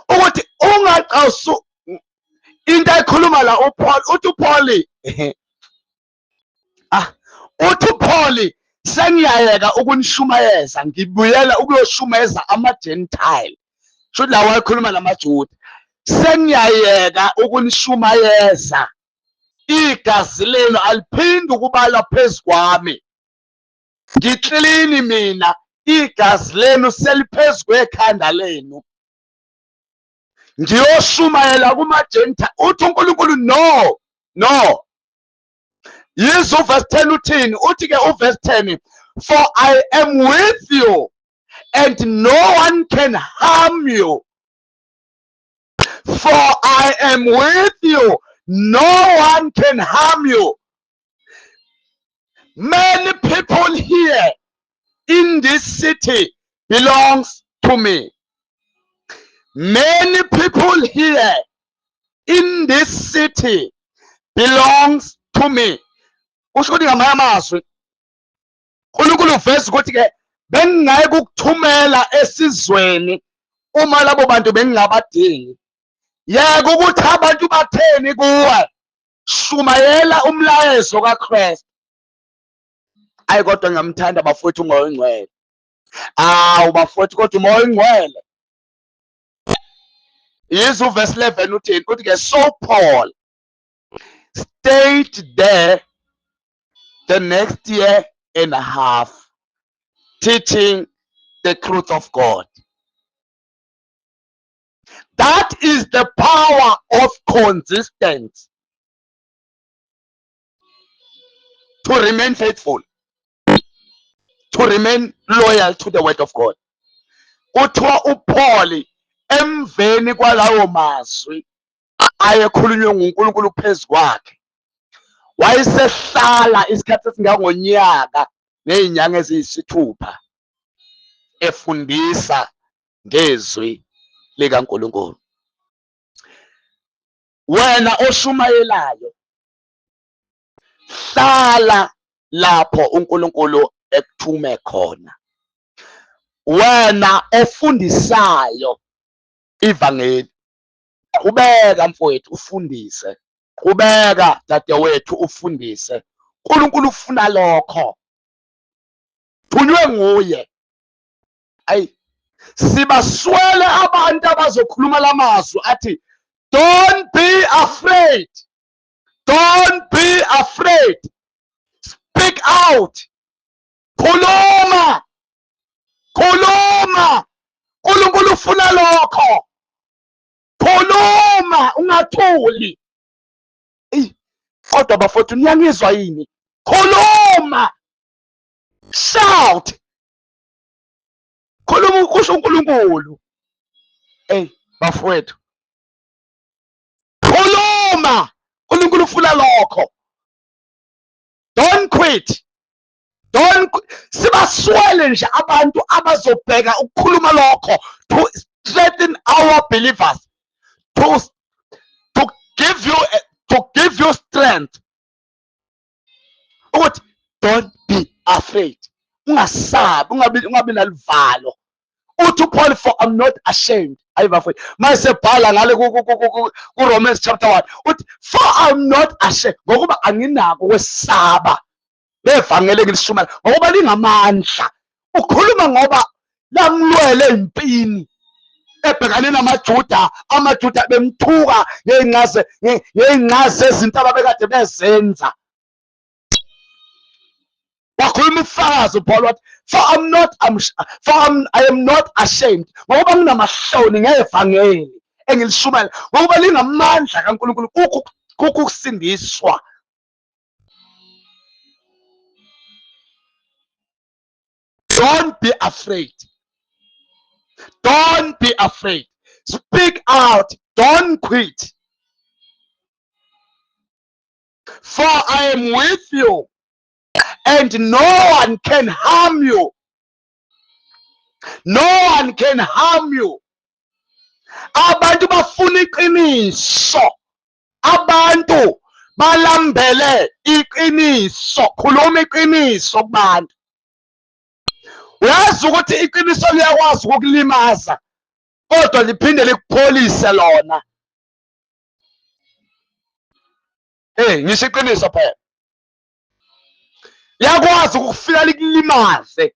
ukuthi ungaqasu into ayikhuluma la uPaul, uthi uPaul uthi uPaul sengiyayeka ukunishumayeza ngibuyela ukuyoshumayeza ama-Gentile. Should la wakhuluma namaJuda, sengiyayeka ukunishumayeza, igazi lenu aliphindi ukubala phezu kwami, ngiklini mina, igazi lenu seliphezu kwekhanda lenu, ngiyoshumayela kuma-Gentile. Uthi uNkulunkulu no. Yizwa uverse 10 uthini? Uthi ke uverse 10, for I am with you and no one can harm you. For I am with you, no one can harm you. Many people here in this city belongs to me. Many people here in this city belongs to me. Usho ukuthi ngamanye amazwi uNkulunkulu uveza ukuthi ke bengingeke ukuthumela esizweni uma labo bantu bengingabadingi. Yeke ukuthi abantu batheni kuwe, shumayela umlayezo kaKristu. Ayi kodwa ngiyamthanda bafowethu umoya oyingcwele. Bafowethu kodwa umoya oyingcwele. Yizwa uverse 11 uthini? Uthi ke so Paul stayed there the next year and a half, teaching the truth of God. That is the power of consistency. To remain faithful, to remain loyal to the word of God. Kuthiwa uPaul emveni kwalawo mazwi ayekhulunywe nguNkulunkulu phezu kwakhe, wayesehlala isikhathi esingangonyaka nezinyanga eziyisithupha efundisa ngezwi likaNkulunkulu. Wena oshumayelayo, hlala lapho uNkulunkulu ekuthume khona. Wena ofundisayo ivangeli, qhubeka mfowethu ufundise, qhubeka dadewethu ufundise. uNkulunkulu ufuna lokho, thunywe nguye. Ayi, sibaswele abantu abazokhuluma lamazwi athi don't be afraid, don't be afraid, speak out, khuluma. uNkulunkulu ufuna lokho, khuluma ungathuli. Kodwa bafowethu niyangizwa yini? Khuluma, shout, khuluma kusho uNkulunkulu. Bafowethu khuluma, uNkulunkulu ufuna lokho. Don't quit. Sibaswele nje abantu abazobheka ukukhuluma lokho to strengthen our believers, to give you strength. Ukuthi don't be afraid, ungasabi, ungabi nalivalo. Uthi uPaul, for I'm not ashamed. Ayibafowethu mayesebhala ngale ku Romans chapter 1 uthi for I'm not ashamed, ngokuba anginako kwesaba bevangeli ngilishumayela, ngokuba lingamandla ukhuluma ngoba lamlwele impini ebhekane namaJuda. AmaJuda bemthuka ngey'ncaze ezinto ababekade bezenza. Wakhuluma ubufakazi uPaul wathi, I am not ashamed, ngoba nginamahloni ngevangeli engilishumayela, ngoba lingamandla kaNkulunkulu kukusindiswa. Don't be afraid. Don't be afraid. Speak out. Don't quit. For I am with you, and no one can harm you. No one can harm you. Abantu bafuna iqiniso. Abantu balambele iqiniso. Khuluma iqiniso kubantu. Uyazi ukuthi iqiniso liyakwazi ukukulimaza, kodwa liphinde likupholise lona. Ngisho iqiniso phela. Liyakwazi ukufika likulimaze,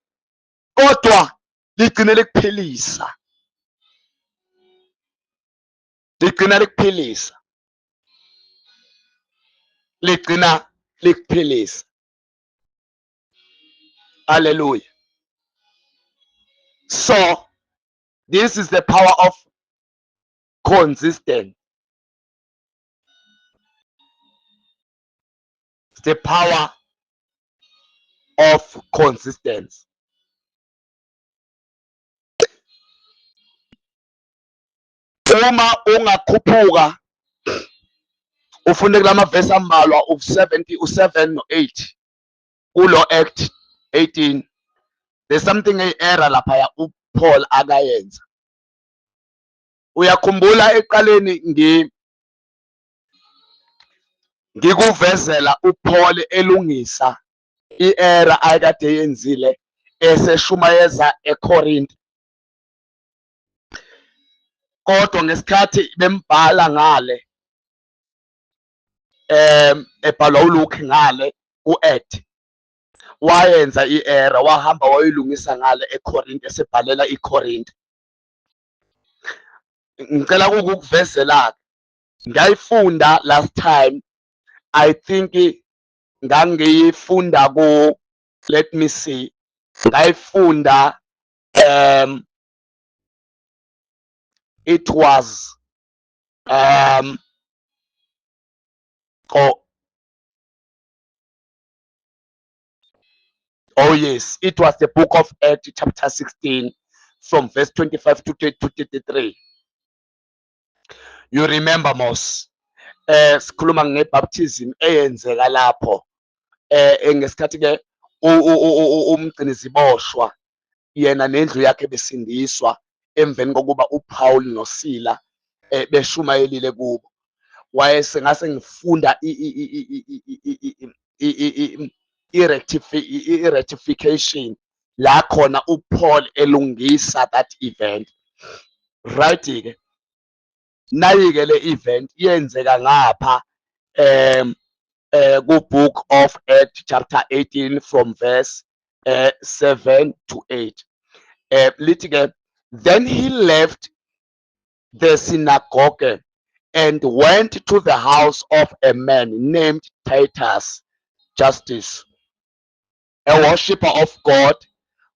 kodwa ligcine likuphelisa. Ligcina likuphelisa. Ligcina likuphelisa. Hallelujah. So, this is the power of consistency. The power of consistency. Uma ungakhuphuka ufunde kulama verse ambalwa u7 no8 kulo Act 18, there's something error lapha uPaul akayenza. Uyakhumbula eqaleni ngikuvezela uPaul elungisa i-error ayekade yenzile eseshumayeza eCorinth, kodwa ngesikhathi bembhala ngale ebhalwa uLuke ngale uAct, wayenza i-error, wahamba wayilungisa ngale eCorinth, esebhalela iCorinth. Ngicela ukukuvezela, ngayifunda last time, I think ngangiyifunda ku, let me see, ngayifunda it was oh yes, it was the book of Acts chapter 16 from verse 25 to 33. You remember Mos, sikhuluma ngebaptism eyenzeka lapho ngesikhathi ke umgciniziboshwa yena nendlu yakhe besindiswa emveni kokuba uPaul noSila beshumayelile kubo. Wayesengase ngifunda i-rectification la khona uPaul elungisa that event, right ke. Nayi-ke le event yenzeka ngapha ku-book of Acts chapter 18 from verse 7 to 8. Lithi ke, then he left the synagogue and went to the house of a man named Titus Justus, a worshipper of God,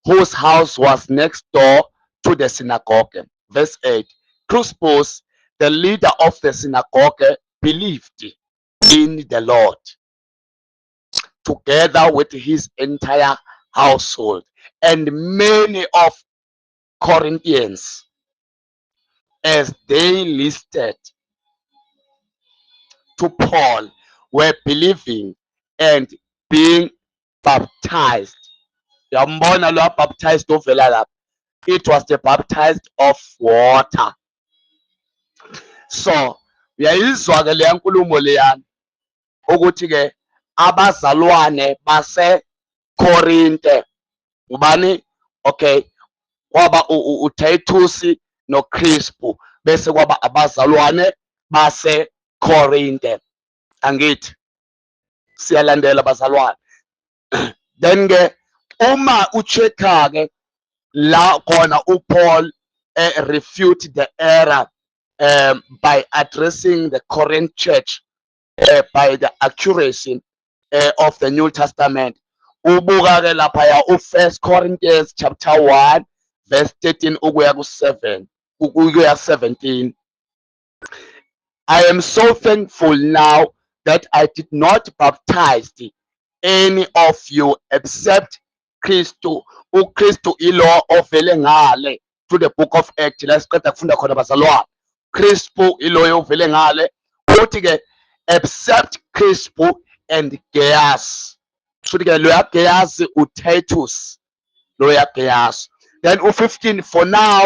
whose house was next door to the synagogue. Verse 8, Crispus, the leader of the synagogue, believed in the Lord, together with his entire household, and many of Corinthians, as they listed to Paul, were believing and being baptized. Yambona lo baptized ovela lapha. It was the baptized of water. So uyayizwa ke le nkulumo leyana ukuthi ke abazalwane base Korinte ubani? Okay, kwaba uTitus noCrispu, bese kwaba abazalwane base Korinte. Angithi siyalandela abazalwane. Then ke uma ucheck-ke la khona uPaul refute the error by addressing the Corinth church by the accuracy of the New Testament. Ubuka-ke laphaya u-1 Corinthians chapter 1 verse 13 ukuya ku-7 ukuya 17. I am so thankful now that I did not baptize any of you except Kristu. uKristu ilo ovele ngale to the book of Acts la siqeda kufunda khona bazalwane. Kristu ilo ovele ngale uthi ke except Kristu and Gaius. Futhi ke loya Gaius uTitus loya Gaius. Then u15 for now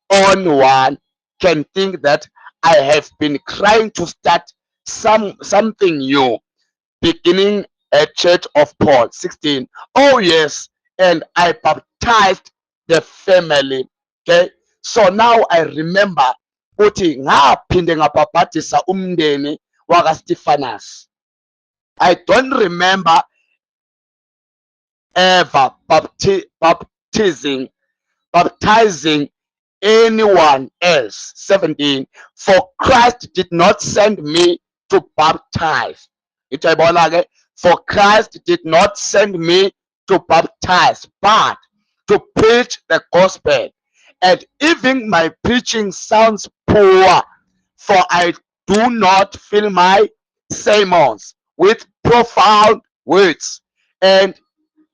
on one can think that I have been trying to start something new, beginning a church of Paul. 16. Oh yes, and I baptized the family. Okay, so now I remember ukuthi ngaphinde ngabhaphathisa umndeni waka Stephanus. I don't remember ever baptizing anyone else. 17. For Christ did not send me to baptize. For Christ did not send me to baptize, but to preach the gospel. And even my preaching sounds poor, for I do not fill my sermons with profound words and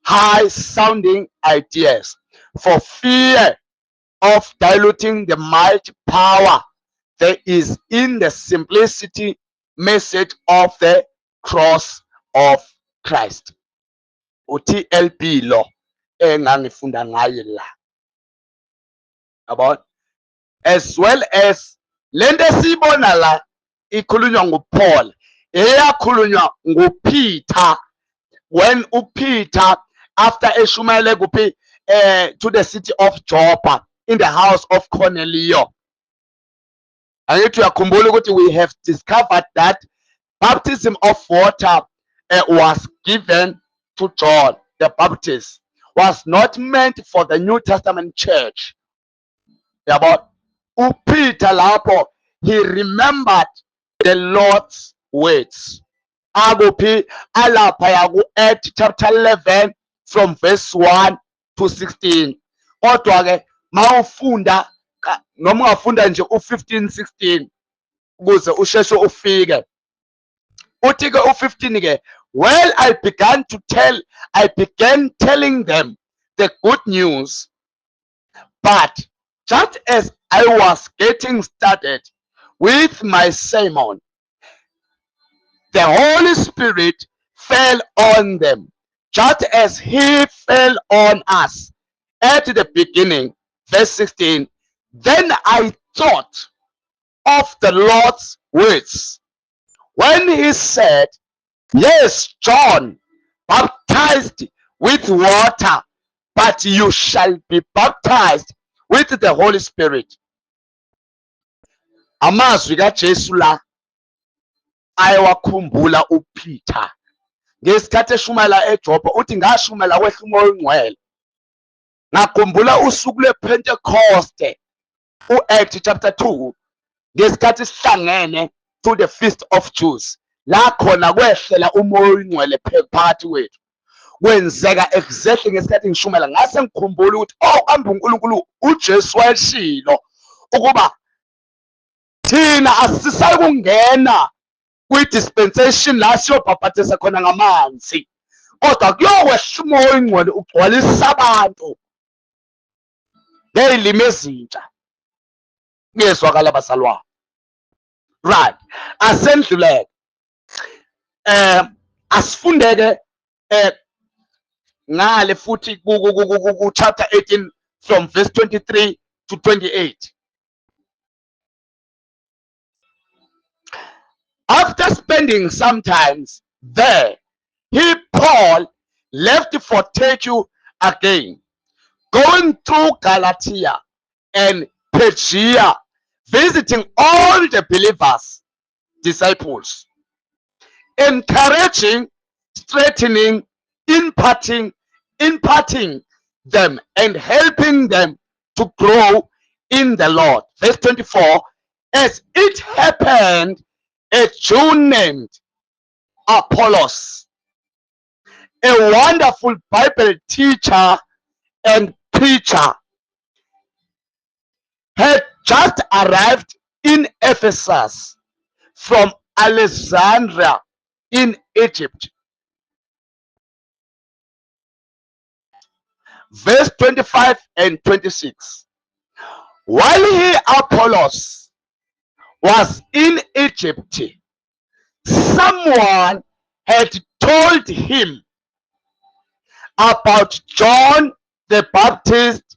high sounding ideas, for fear of diluting the mighty power there is in the simplicity message of the cross of Christ. uTLB lo engangifunda ngaye la about as well as lento sibona la ikhulunywa nguPaul eyakhulunywa nguPeter when uPeter after eshumayele kuphi to the city of Joppa in the house of Cornelius. Angithi uyakhumbula ukuthi we have discovered that baptism of water was given to John the Baptist, was not meant for the New Testament church. About uPeter lapho he remembered the Lord's words. Akuphi alaphaya ku-Acts chapter 11 from verse 1 to 16. Kodwa ke mawufunda noma ungafunda nje u15 16 ukuze usheshe ufike. Uthi ke u15 ke, well I began telling them the good news, but just as I was getting started with my sermon, the Holy Spirit fell on them, just as he fell on us at the beginning. Verse 16. Then I thought of the Lord's words when he said, yes, John baptized with water, but you shall be baptized with the Holy Spirit. Amazwi kaJesu la ayewakhumbula uPeter ngesikhathi eshumayela eJopha, uthi ngashumayela kwehla umoya ongcwele, ngakhumbula usuku lwePentecoste u-Acts chapter 2 ngesikhathi sihlangene to the feast of Jews, la khona kwehlela umoya ongcwele phakathi kwethu. Kwenzeka exactly ngesikhathi ngishumayela ngase ngikhumbula ukuthi kambe uNkulunkulu uJesu wayeshilo ukuba thina asisayi kungena kwi-dispensation la siyobhaphathisa khona ngamanzi, kodwa kuyokwehla umoya ongcwele ugcwalisa abantu ngey'limi ezintsha. Kuyezwakala bazalwane, right? Asendluleke asifundeke ngale futhi ku chapter 18 from verse 23 to 28. After spending some time there, Paul left for Turkey again, going through Galatia and Phrygia, visiting all the believers, disciples, encouraging, strengthening, imparting imparting them and helping them to grow in the Lord. Verse 24, as it happened, a Jew named Apollos, a wonderful Bible teacher and preacher, had just arrived in Ephesus from Alexandria in Egypt. Verse 25 and 26. While he, Apollos, was in Egypt, someone had told him about John the Baptist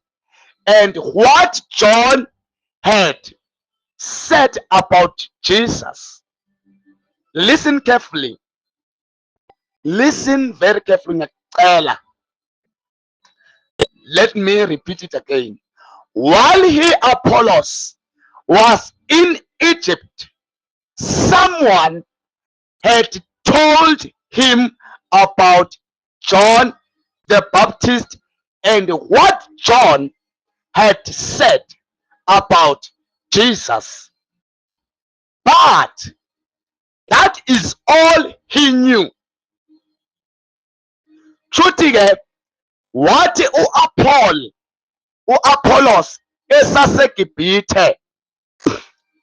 and what John had said about Jesus. Listen carefully. Listen very carefully. Let me repeat it again. While he, Apollos, was in Egypt, someone had told him about John the Baptist and what John had said about Jesus. But that is all he knew. Truthi-ke wathi u-Apollos esaseGibhithe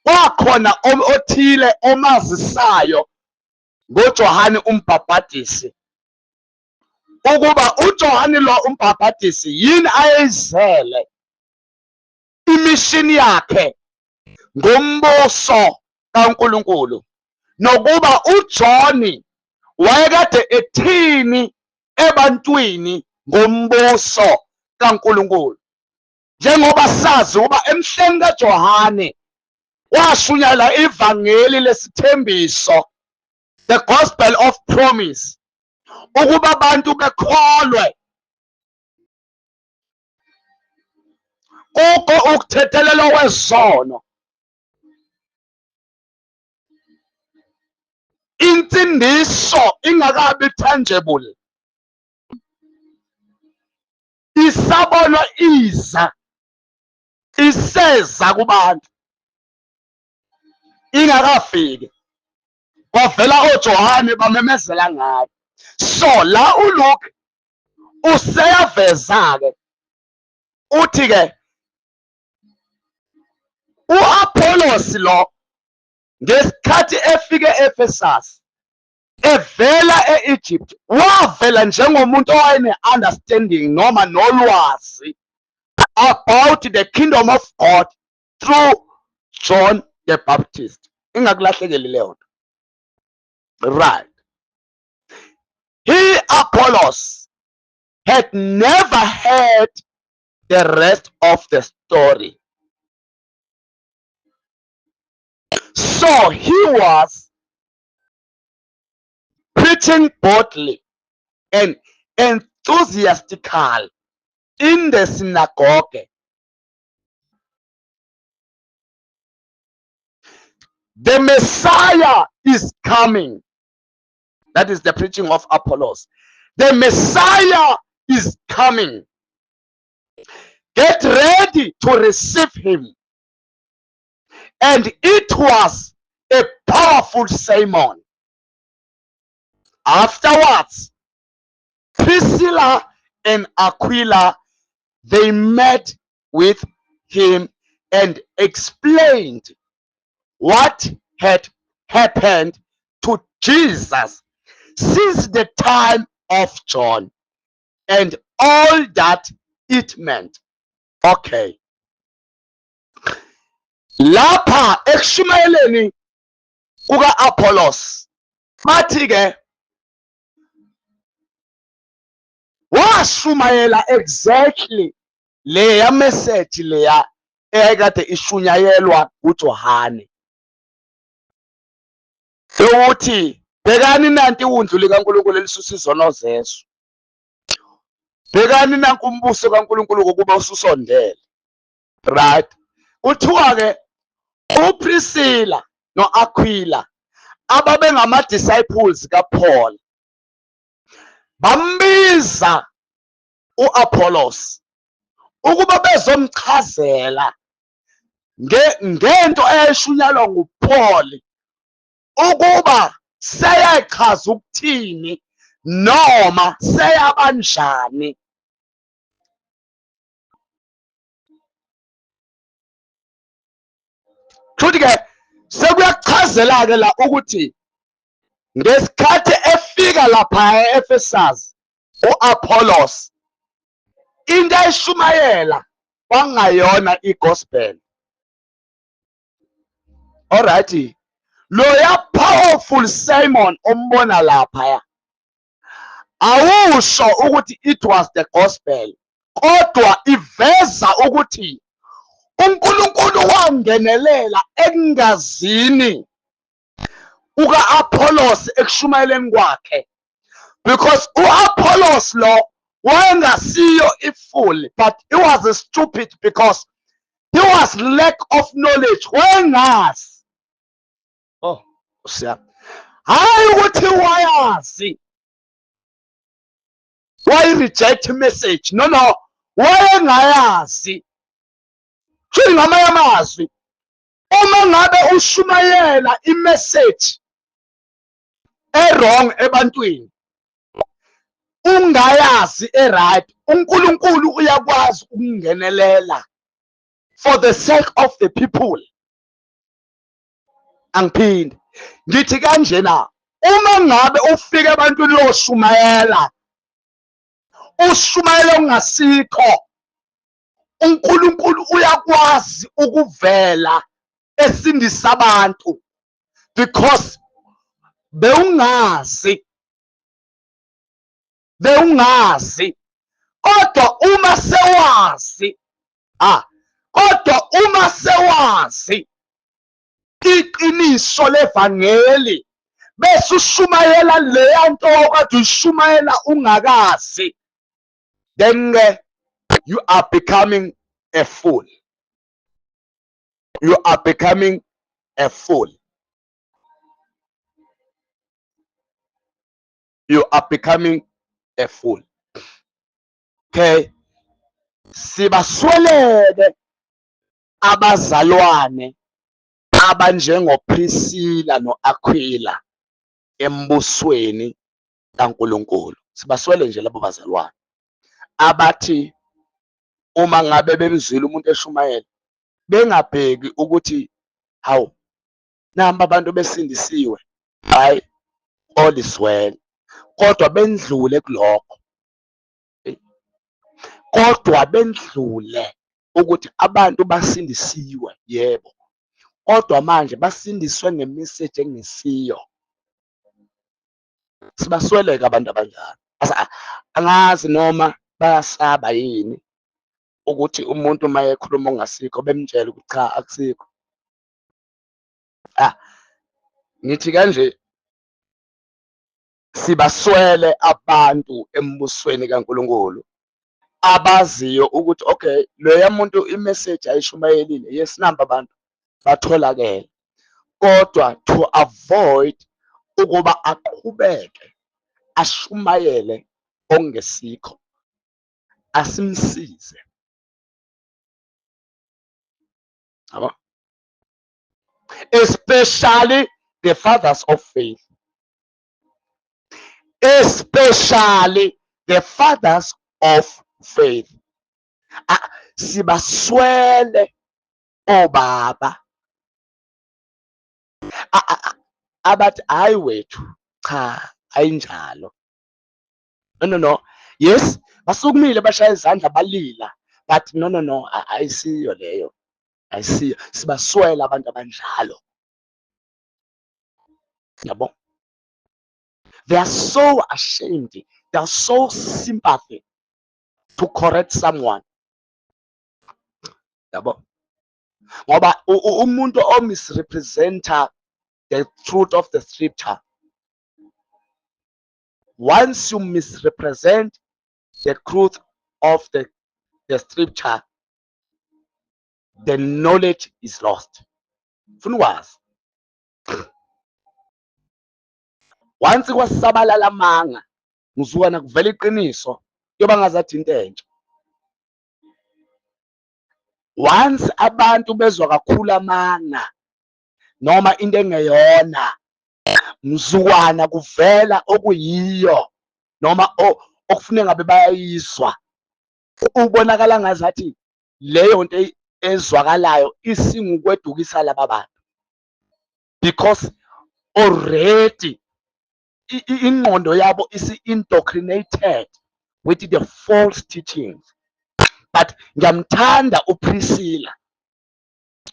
kwakhona othile omazisayo ngoJohane uMbhaphatisi ukuba uJohane lo uMbhaphatisi yini ayizele imishini yakhe ngombuso kaNkuluNkulu, nokuba uJohn wayekade ethini ebantwini ngombuso kaNkuluNkulu. Njengoba sazi uba emhleni kaJohane washunyayela ivangeli lesithembiso, the gospel of promise, ukuba abantu bekholwe kuko ukuthethelelwa kwezono, insindiso ingakabi tangible, isabonwa iza iseza kubantu ingakafiki, kwavela oJohane bamemezela ngayo. So la uLuke useyaveza-ke uthi-ke u-Apollos lo ngesikhathi efike e-Ephesus evela e-Egypt wavela njengomuntu owayene-understanding noma nolwazi about the kingdom of God through John the Baptist. Ingakulahlekeli leyo nto. Right. He, Apollos, had never heard the rest of the story. So he was preaching boldly and enthusiastically in the synagogue. The Messiah is coming. That is the preaching of Apollos. The Messiah is coming. Get ready to receive him. And it was a powerful sermon. Afterwards, Priscilla and Aquila, they met with him and explained what had happened to Jesus since the time of John and all that it meant. Okay. Lapha ekushumayeleni kuka-Apollos bathi-ke washumayela exactly leya message leya ekade ishunyayelwa uJohane ukuthi bhekani nanti iwundlu likaNkulunkulu elisusizono zeso, bhekani nanku umbuso kaNkulunkulu ukuba ususondele. Right. Kuthiwa-ke uPriscilla no-Aquila ababengama-disciples kaPaul bambiza u-Apollos ukuba bezomchazela ngento eyayishunyalwa nguPaul ukuba seyachaza ukuthini noma seyabanjani. Futhi-ke sekuyachazela-ke la ukuthi ngesikhathi efika lapha e-Ephesus u-Apollos into ayishumayela kwangayona igospel. Alright, loya powerful Simon ombona lapha awusho ukuthi it was the gospel, kodwa iveza ukuthi uNkulunkulu wangenelela ekungazini uka-Apollos ekushumayeleni kwakhe, because u-Apollos lo wayengasiyo iful, but he was stupid because he was lack of knowledge. Wayengazi hayi ukuthi wayazi reject message, no, wayengayazi. Ngamanye amazwi, uma ngabe ushumayela imessage wrong ebantwini ungayazi right, uNkulunkulu uyakwazi ukungenelela for the sake of the people. Angiphindi ngithi kanjena, uma ngabe ufika ebantwini loshumayela ushumayela ungasikho, uNkulunkulu uyakwazi ukuvela esindisa abantu because bewungazi. Kodwa uma sewazi, kodwa uma sewazi iqiniso levangeli bese ushumayela leya nto okade ushumayela ungakazi, then you are becoming a fool. You are becoming a fool. You are becoming a fool. Okay, sibaswelele abazalwane abanjengoPriscilla no-Aquila embusweni kaNkulunkulu. Sibaswele nje labo bazalwane abathi uma ngabe bemzwile umuntu eshumayela bengabheki ukuthi hawu namba abantu besindisiwe, hayi all is well, kodwa bendlule kulokho, kodwa bendlule ukuthi abantu basindisiwe, yebo, kodwa manje basindiswe ngemessage engesiyo. Sibasweleka abantu abanjalo. Angazi noma bayasaba yini ukuthi umuntu uma ekhuluma ongasikho bemtshela ukuthi cha akusikho. Ngithi kanje, sibaswele abantu embusweni kaNkulunkulu abaziyo ukuthi okay, loya muntu imessage ayishumayelile, yes, namba abantu batholakele, kodwa to avoid ukuba aqhubeke ashumayele ongesikho, asimsize. Especially the fathers of faith. Especially the fathers of faith. Sibaswele obaba abathi hayi wethu cha ayinjalo. No, yes, basukumile bashaya izandla balila, but no, ayisiyo leyo, ayisiyo. Sibaswele abantu abanjalo, yabo. They are so ashamed, they are so sympathy to correct someone, yabo. Ngoba umuntu misrepresenta the truth of the scripture, once you misrepresent the truth of the scripture, the knowledge is lost. Funwazi once kwasabalala amanga ngizukana kuvela iqiniso, yoba ngazathi into entsha. Once abantu bezwa kakhulu amanga noma into engeyona, mzukwana kuvela okuyiyo noma okufuneka ngabe bayayizwa. Ubonakala ngazathi leyo nto ezwakalayo isingukwedukisa laba bantu, because already ingqondo yabo isi-indoctrinated with the false teachings. But ngiyamthanda uPriscilla.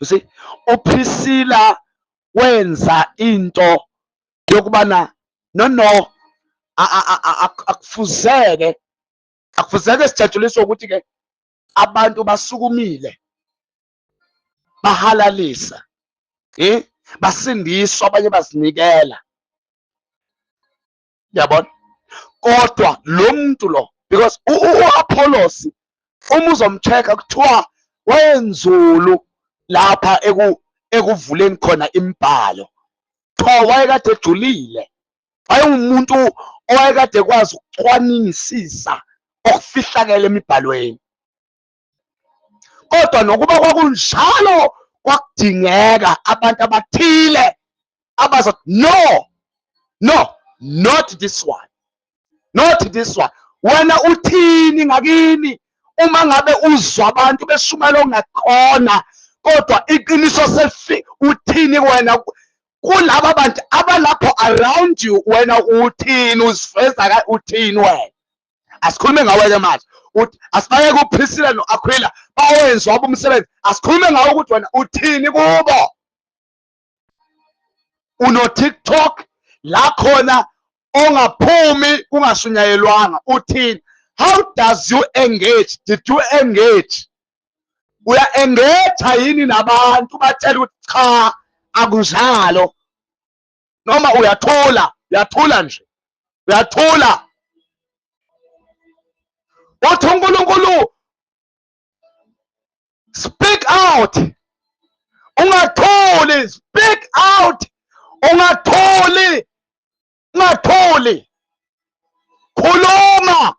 You see, uPriscilla wenza into yokubana no akufuzeke sijatshuliswe ukuthi ke abantu basukumile bahalalisa, basindiswa, abanye bazinikela. Yabona, kodwa lo muntu lo, because uApollos uma uzomcheck kuthiwa wayenzulu lapha ekuvuleni khona imibhalo, kuthiwa wayekade ejulile, wayewumuntu owayekade ekwazi ukucwaningisisa okufihlakele emibhalweni. Kodwa nokuba kwakunjalo kwakudingeka abantu abathile abazathi no, not this one, not this one. Wena uthini ngakini uma ngabe uzwa abantu beshumayela ongakhona, kodwa iqiniso uthini wena kulaba bantu abalapho around you? Wena uthini, uzifeza uthini wena? Asikhulume ngawe-ke manje, asifake kuPriscilla no-Aquila bawenza wabo umsebenzi, asikhulume ngawe ukuthi wena uthini kubo. Uno-TikTok la khona ongaphumi kungashunyayelwanga, uthini? How does you engage? Did you engage? Uya-engage yini nabantu batshela ukuthi cha akunjalo, noma uyathula nje, uyathula? Uthi uNkulunkulu speak out, ungathuli, speak out, ungathuli, khuluma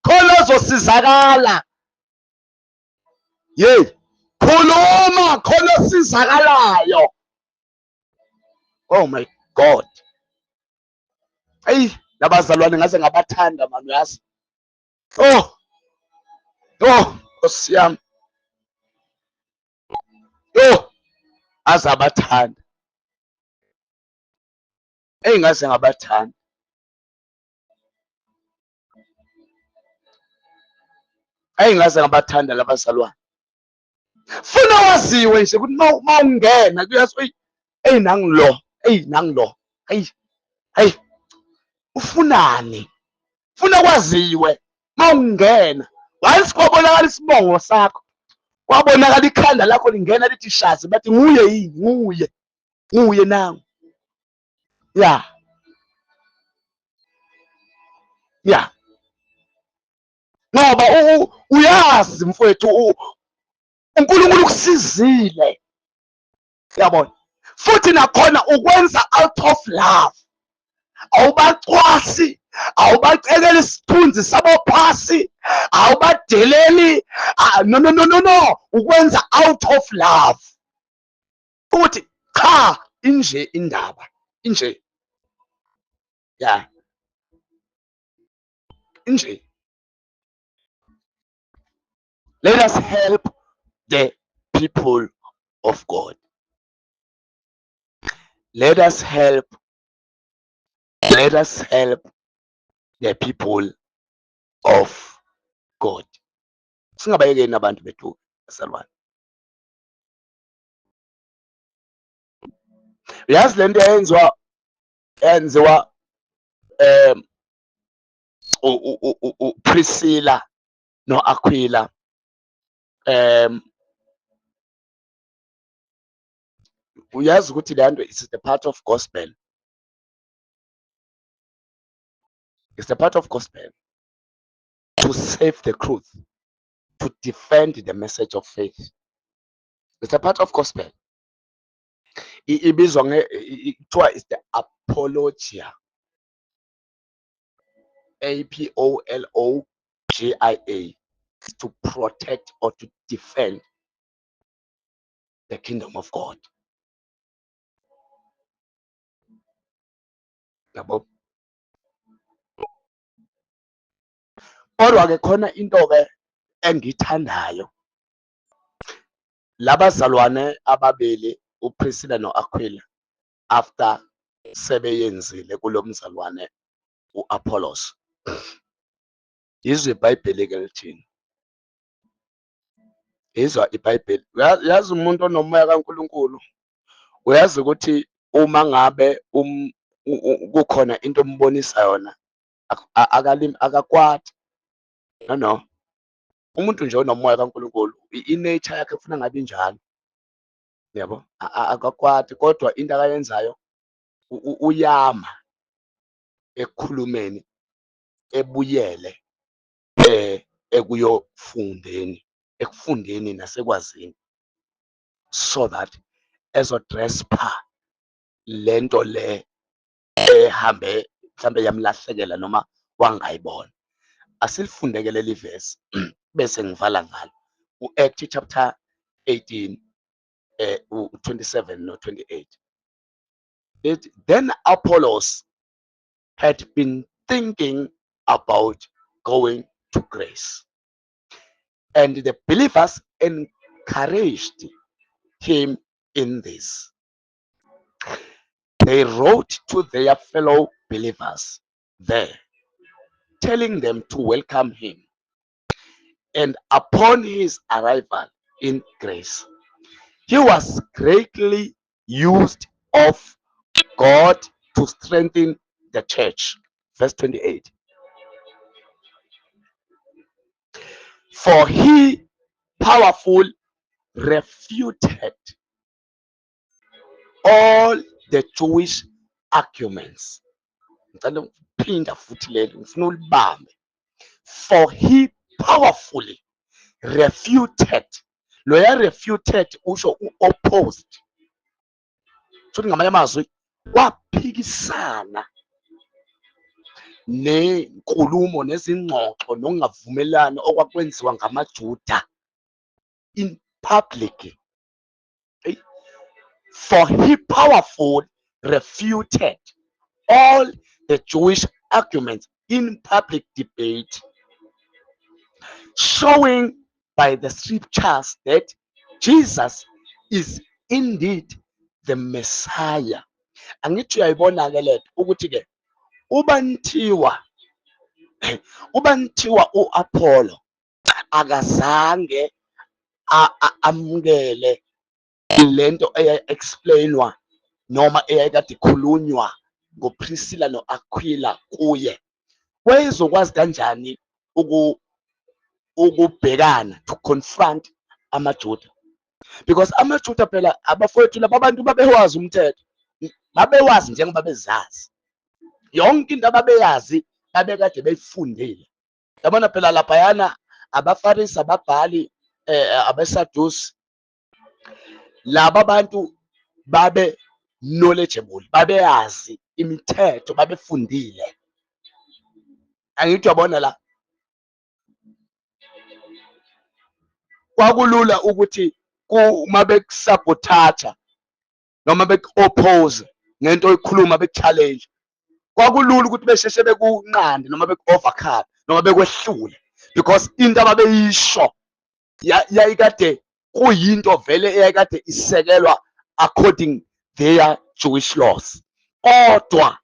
khona uzosizakala. Khuluma khona osizakalayo. Oh my God, labazalwane ngaze ngabathanda mani, uyazi. Nkosi yami, azabathanda, ngaze ngabathanda. Ngaze ngabathanda labazalwane. Funa waziwe nje ukuthi uma ungena kuyazi, nangilo, ufunani? Funa kwaziwe uma ungena. Once kwabonakala isibongo sakho, kwabonakala ikhanda lakho lingena lithi shazi, bathi nguye yini? Nguye nangu. Ngoba uyazi mfowethu, uNkulunkulu kusizile, yabona, futhi nakhona ukwenza out of love. Awubacwasi, awubacekeli isithunzi sabo phasi, awubadeleli. No, ukwenza out of love, ukuthi cha inje indaba inje, inje. Let us help the people of God. Let us help the people of God. Singabayekeni abantu bethu bazalwane. Uyazi lento yenziwa uPriscilla no-Aquila, uyazi ukuthi le nto is the part of gospel. It's the part of gospel to save the truth, to defend the message of faith. It's a part of gospel. Ibizwa kuthiwa is the apologia. APOLOGIA, to protect or to defend the kingdom of God. Yabo. Kodwa ke khona into ke engithandayo, labazalwane ababili uPriscilla noAquila, after sebeyenzile kulo mzalwane uApollos, izwe iBhayibheli ke lithini. Izwa iBhayibheli. Uyazi umuntu onomoya kaNkulunkulu uyazi ukuthi uma ngabe kukhona into ombonisa yona akakwati. No, umuntu nje onomoya kaNkulunkulu inature yakhe ufuna ngabe injalo, yabo, akakwati. Kodwa into akayenzayo uyama ekukhulumeni, ebuyele ekufundeni nasekwazini, so that ezodrespa lento le ehambe mhlambe yamlahlekela noma wangayibona. Asilifundeke leli verse bese ngivala ngalo. U-Acts chapter 18 27 no 28. Then Apollos had been thinking about going to Greece, and the believers encouraged him in this. They wrote to their fellow believers there, telling them to welcome him. And upon his arrival in Greece, he was greatly used of God to strengthen the church. Verse 28. For he powerfully refuted all the Jewish arguments. For he powerfully refuted. Loya refuted usho opposed. So ngamanye amazwi waphikisana nenkulumo nezingxoxo nokungavumelani okwakwenziwa ngamaJuda in public. For he powerfully refuted all the Jewish arguments in public debate, showing by the scriptures that Jesus is indeed the Messiah. Angithi uyayibona ke letho ukuthi ke ubanithiwa uApollo akazange amukele lento eya-explainwa noma eyayikade ikhulunywa ngoPriscilla noAquila kuye. Wayezokwazi kanjani ukubhekana, to confront amaJuda? Because amaJuda phela abafowethu laba abantu babewazi umthetho, babewazi njengoba bezazi yonke into ababeyazi, babekade beyifundile. Yabona phela laphayana abaFarisi, ababhali, abeSadusi, laba bantu babe knowledgeable, babeyazi imithetho, babefundile. Angithi uyabona la, kwakulula ukuthi uma bekusabotage noma beku-oppose ngento oyikhuluma, beku-challenge, kwakulula ukuthi besheshe bekunqande noma beku-overcome noma bekwehlule, because into ababeyisho yayikade kuyinto vele eyayikade isekelwa according their Jewish laws. Kodwa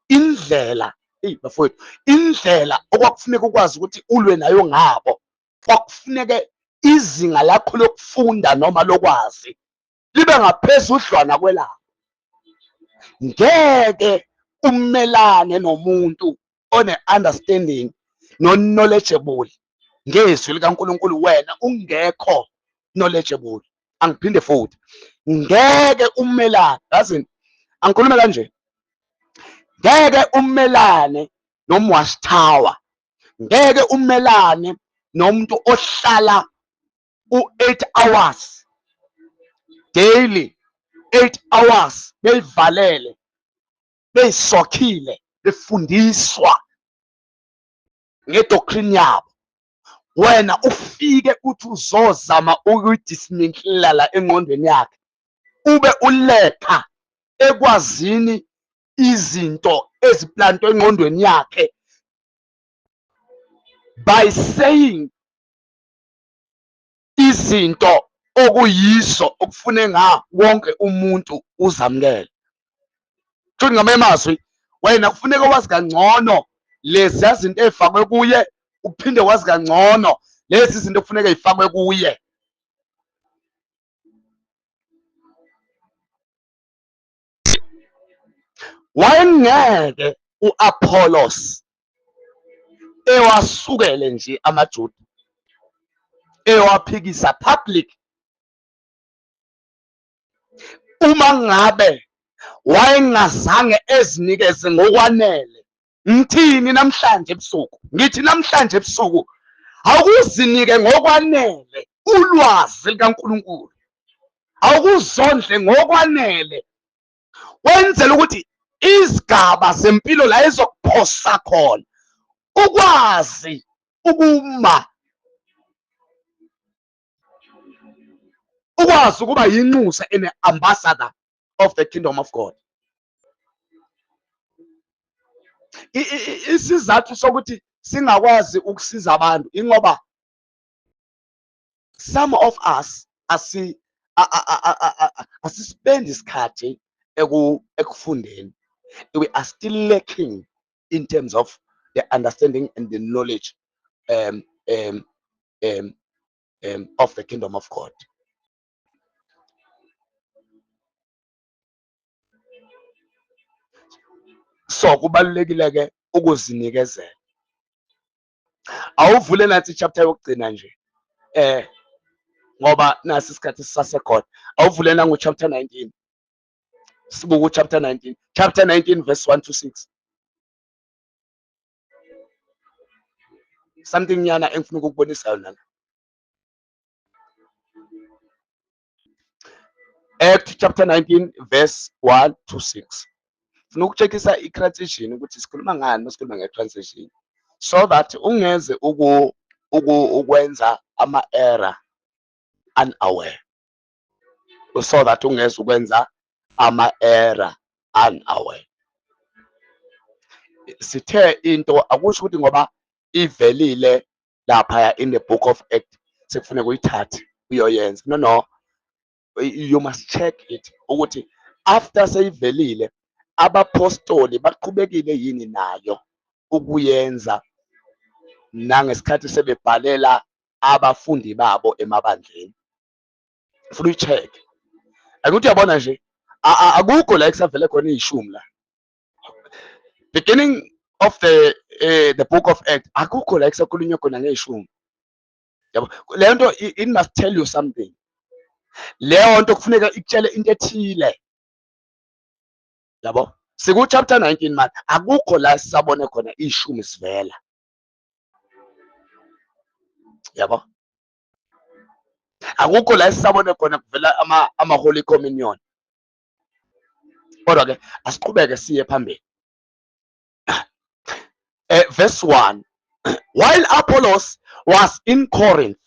indlela, bafowethu, indlela okwakufuneka ukwazi ukuthi ulwe nayo ngabo, kwakufuneke izinga lakho lokufunda noma lokwazi libe ngaphezudlwana kwelabo. Ngeke umelane nomuntu one-understanding no-knowledgeable ngezwi likaNkulunkulu wena ungekho knowledgeable. Angiphinde futhi, ngeke umelane, yazi angikhulume kanje, ngeke umelane nomwashtawa, ngeke umelane nomuntu ohlala u-8 hours daily, 8 hours beyivalele, beyisokhile, befundiswa ngedoctrine yabo, wena ufike uthi uzozama ukuyidismantlela la engqondweni yakhe, ube uletha ekwazini izinto eziplantwe engqondweni yakhe by saying izinto okuyiso okufune wonke umuntu uzamukele. Kuthi ngamanye amazwi, wena kufuneka wazi kangcono lezi zinto ezifakwe kuye, uphinde wazi kangcono lezi zinto kufuneka zifakwe kuye. Wayengeke uApollos ewasukele nje amaJuda ewaphikisa public uma ngabe wayengazange ezinikeze ngokwanele. Ngithini namhlanje ebusuku? Ngithi namhlanje ebusuku awukuzinike ngokwanele ulwazi likaNkulunkulu, awukuzondle ngokwanele wenzela ukuthi izigaba zempilo la ezokuphosa khona ukwazi ukuba yinxusa and an ambassador of the kingdom of God. Isizathu sokuthi singakwazi ukusiza abantu ingoba some of us asispendi isikhathi ekufundeni. We are still lacking in terms of the understanding and the knowledge of the kingdom of God. So kubalulekile ke ukuzinikezela. Awuvule nathi chapter yokugcina nje ngoba nasi isikhathi sisasekhona. Awuvule nangu chapter 19. Sibuku chapter 19. Chapter 19 verse 1 to 6. Something nyana engifuna ukukubonisa yona. Act chapter 19 verse 1 to 6. Funa ukucheckisa i-transition ukuthi sikhuluma ngani masikhuluma nge-transition, so that ungeze ukwenza ama-error unaware, so that ungeze ukwenza ama-error unaware. Sithe into akusho ukuthi ngoba ivelile lapha in the book of Acts sekufuneka uyithathe uyoyenza. No, you must check it ukuthi after seyivelile abapostoli baqhubekile yini nayo ukuyenza nangesikhathi sebebhalela abafundi babo emabandleni. Ufuna uyicheck. Akuthi uyabona nje akukho la ekusavele khona izishumi la. Beginning of the book of Acts akukho la ekusakhulunywa khona ngezishumi. Yabo, le nto it must tell you something. Leyo nto kufuneka ikutshele into ethile. Yabo, siku chapter 19 man akukho la sisabone khona izishumi sivela. Yabo, akukho la sisabone khona kuvela ama holy communion. Kodwa ke asiqhubeke siye phambili. Verse 1. While Apollos was in Corinth,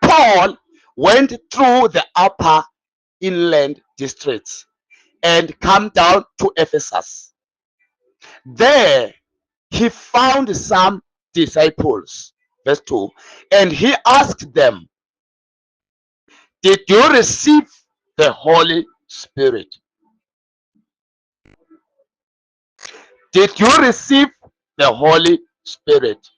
Paul went through the upper inland districts and come down to Ephesus. There he found some disciples. Verse 2. And he asked them, did you receive the Holy Spirit? Did you receive the Holy Spirit?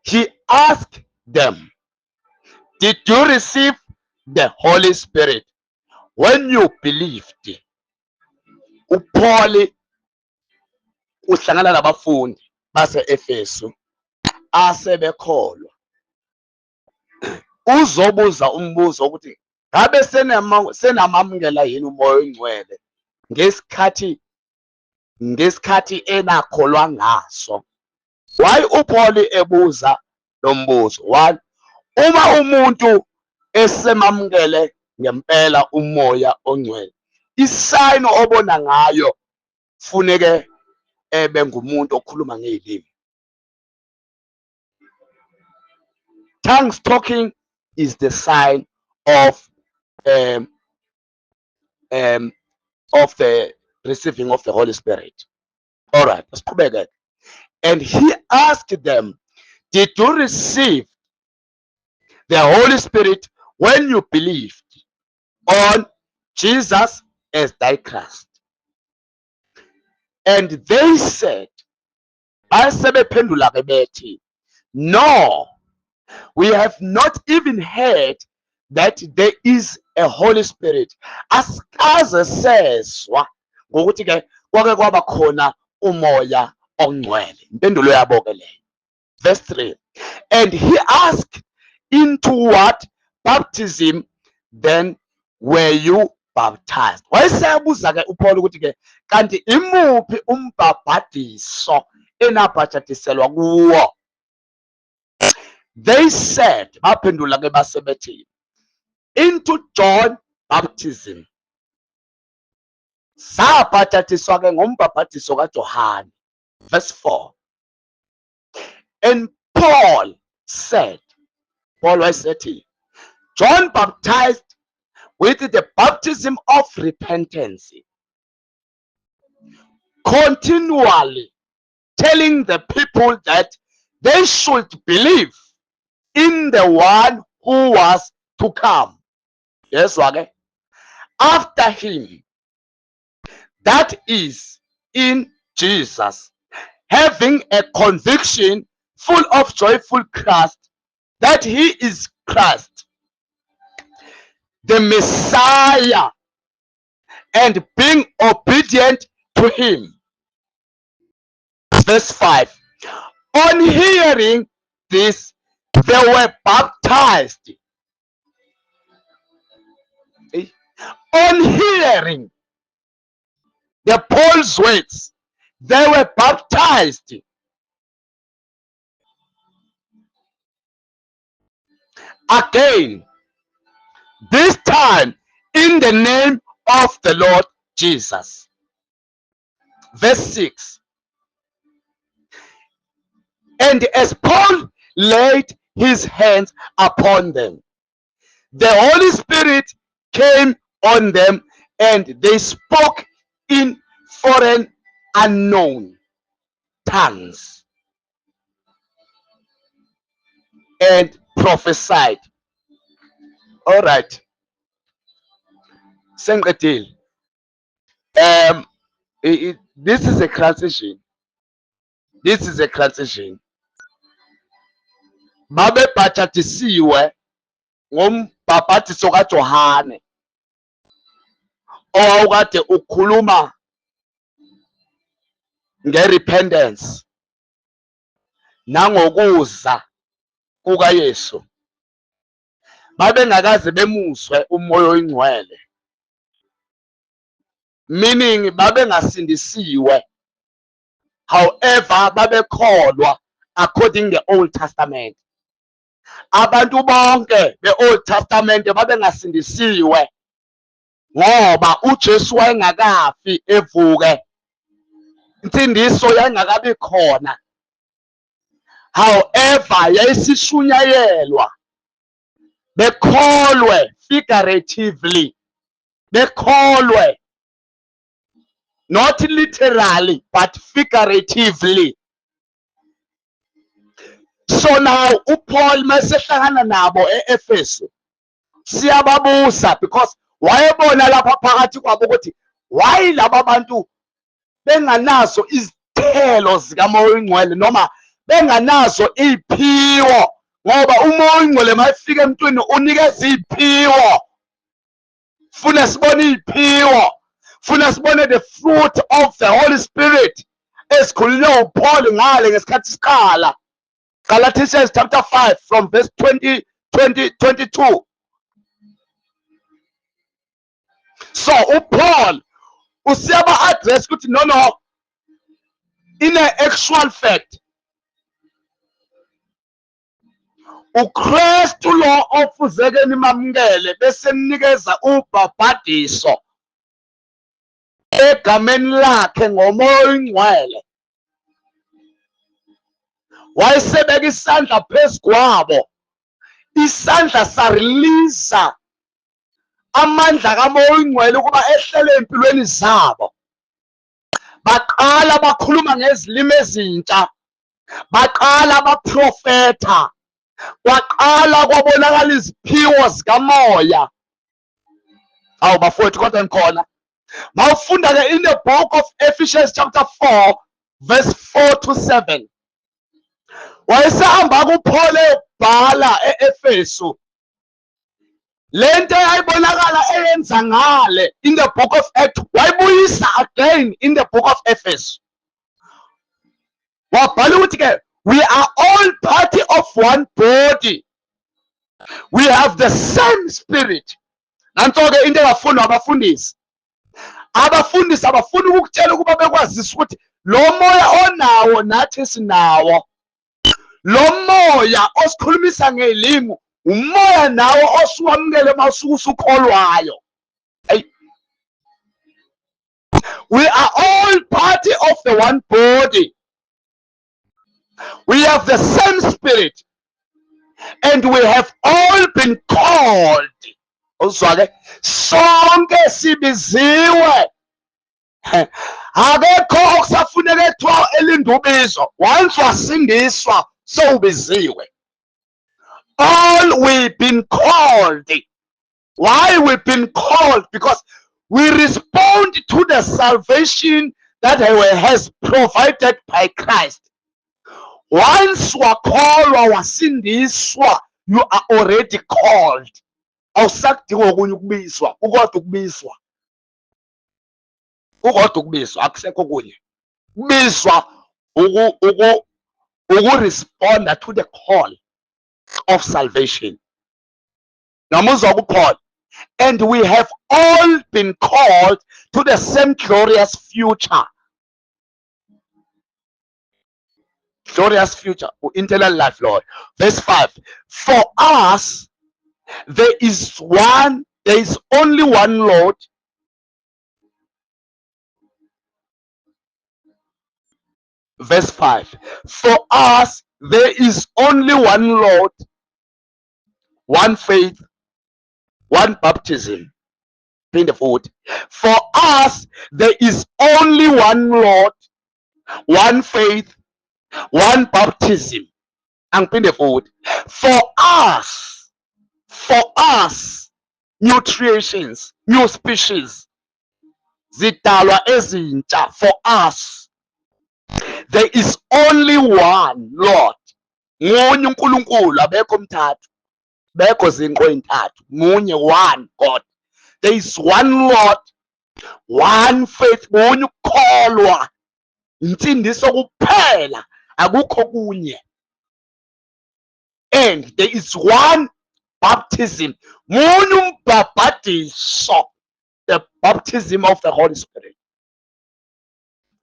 He asked them, did you receive the Holy Spirit when you believed? uPaul uhlangana nabafundi base Efeso asebekholwa. Uzobuza umbuzo ukuthi ngabe senamamukela yini umoya oyingcwele ngesikhathi enakholwa ngaso. Why uPaul ebuza lo mbuzo? One, uma umuntu esemamukele ngempela umoya ongcwele, isign obona ngayo funeke bengumuntu okhuluma ngezilimi. Tongues talking is the sign of the receiving of the Holy Spirit. All right, let's go back. And he asked them, did you receive the Holy Spirit when you believed on Jesus as thy Christ? And they said, no, we have not even heard that there is a Holy Spirit. Asikaze sezwa ngokuthi ke kwake kwaba khona umoya ongcwele. Impendulo yabo ke leyo. Verse 3. And he asked, into what baptism then were you baptized? Wayesebuza ke uPaul ukuthi ke kanti imuphi umbhaphadiso enabhaptiselwa kuwo? They said, baphendula ke basebethi, into John baptism. Sabhaphatiswa ke ngombhaphadiso kaJohane. Verse 4. And Paul said, Paul said, John baptized with the baptism of repentance, continually telling the people that they should believe in the one who was to come. Yes, okay. After him, that is in Jesus, having a conviction full of joyful trust that he is Christ, the Messiah, and being obedient to him. Verse 5. On hearing this, they were baptized. On hearing the Paul's words, they were baptized. Again, this time in the name of the Lord Jesus. Verse 6. And as Paul laid his hands upon them, the Holy Spirit came on them, and they spoke in foreign unknown tongues and prophesied. All right. Sengiqedile. This is a transition. This is a transition. Babebhaphathisiwe ngombhaphathiso kaJohane owawukade ukhuluma nge-repentance nangokuza kukaYesu. Babengakaze bemuzwe umoya oyingcwele, meaning babengasindisiwe. However, babekholwa according to the Old Testament. Abantu bonke be-Old Testament babengasindisiwe ngoba uJesu wayengakafi evuke, insindiso yayingakabi khona. However, yayisishunyayelwa, bekholwe figuratively, bekholwe not literally but figuratively. So now uPaul masehlangana nabo eEfeso, siyababuza because wayebona lapha phakathi kwabo ukuthi why laba bantu benganazo izithelo zikamoya oyingcwele noma benganazo iziphiwo, ngoba umoya oyingcwele mayifika emntwini unikeza iziphiwo. Funa sibone iziphiwo, funa sibone the fruit of the Holy Spirit esikhulunywe uPaul ngale ngesikhathi siqala. Galatians chapter 5 from verse 22. So uPaul usiyaba address ukuthi no, in an actual fact uKristu lo ofuzeke nimamukele bese ninikeza ubhaphadiso egameni lakhe ngomoya oyingcwele. wayesebeka isandla phezu kwabo, isandla sareleasa amandla kaMoya Oyingcwele ukuba ehlele empilweni zabo. Baqala bakhuluma ngezilimi ezintsha, baqala baprofetha, kwaqala kwabonakala iziphiwo zikamoya. Awu bafowethu, kodwa ngikhona mawufunda ke in the book of Ephesians chapter 4 verse 4 to 7. Wayesahamba kuPaul ebhala eEfesu lento ayibonakala eyenza ngale in the book of Acts, wayibuyisa again in the book of Ephesus. Wabhala ukuthi ke we are all party of one body, we have the same spirit. Nanso ke into engafundwa abafundisi, abafundisi abafuna ukukutshela ukuba bekwazisa ukuthi lo moya onawo nathi sinawo, lo moya osikhulumisa ngelimi umoya nawo osuwamukele masuku usukholwayo. We are all party of the one body, we have the same spirit, and we have all been called. Uzwake, sonke sibiziwe. Akekho okusafuneka ethiwa elindubizo. Once wasindiswa sowubiziwe. All we've been called. Why we've been called? Because we respond to the salvation that has provided by Christ. Once wakholwa wasindiswa, you are already called. Awusakudinga okunye ukubizwa, ukodwa ukubizwa. Ukodwa ukubizwa, akusekho okunye. Ukubizwa uku-responda to the call of salvation. Namuzwa kuPaul, and we have all been called to the same glorious future. Glorious future, eternal life, Lord. Verse 5. For us, there is only one Lord. Verse 5. For us, there is only one Lord, one faith, one baptism. In the foot. For us, there is only one Lord, one faith, one baptism. And in the foot. For us, new creations, new species. Zidalwa ezintsha. For us, there is only one Lord. Munye uNkulunkulu, abekho mthathu. Bekho zinqo ezintathu. Munye, one God. There is one Lord, one faith, munye ukukholwa. Insindiso kuphela, akukho kunye. And there is one baptism. Munye umbhaphathiso. The baptism of the Holy Spirit.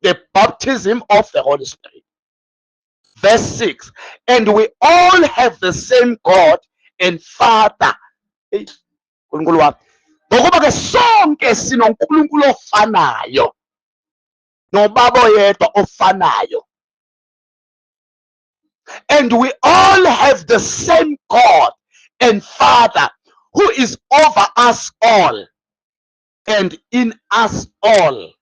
The baptism of the Holy Spirit. Verse 6. And we all have the same God and Father. Ngokuba ke sonke sinoNkulunkulu ofanayo. Nobaba oyedwa ofanayo. And we all have the same God and Father who is over us all and in us all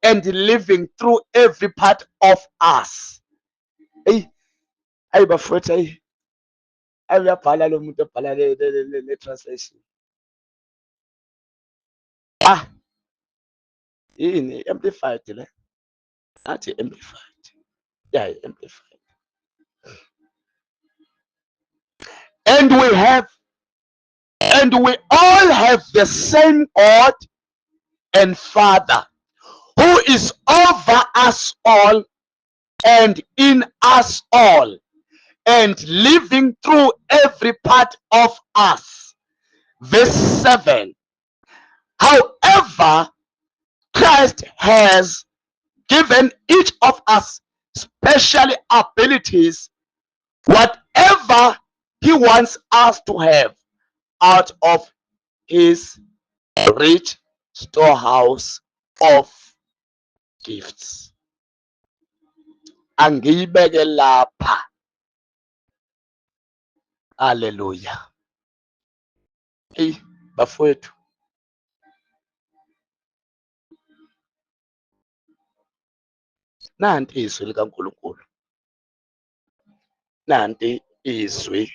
and living through every part of us. Hey, bafowethu, hey, uyabhala lo muntu obhala le translation. Yini amplified le? Athi amplified. Yeah, amplified. And we all have the same God and Father who is over us all and in us all and living through every part of us. Verse 7. However, Christ has given each of us special abilities, whatever he wants us to have out of his rich storehouse of gifts. Angiyibeke lapha Haleluya. Eyi bafowethu, nanti izwi likaNkulunkulu, nanti izwi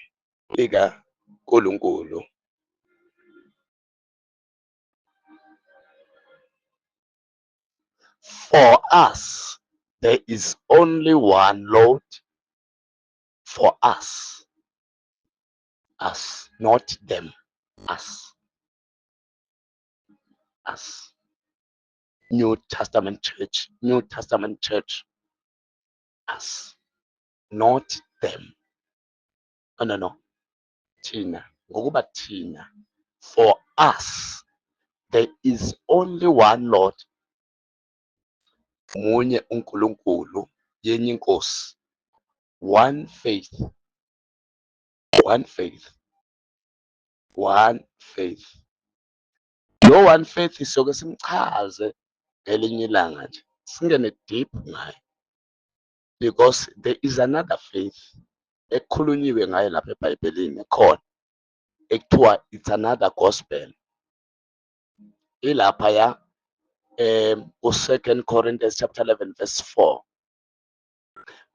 likaNkulunkulu. For us, there is only one Lord. For us, not them, us. New Testament church, us, not them. No. Thina, ngokuba thina. For us, there is only one Lord. Munye uNkulunkulu, yenye inkosi. One faith. Lo one faith siyoke simchaze ngelinye ilanga nje, singene deep ngayo, because there is another faith ekhulunyiwe ngayo lapha eBhayibhelini ekhona, ekuthiwa it's another gospel. Ilaphaya ku-2 Corinthians chapter 11 verse 4.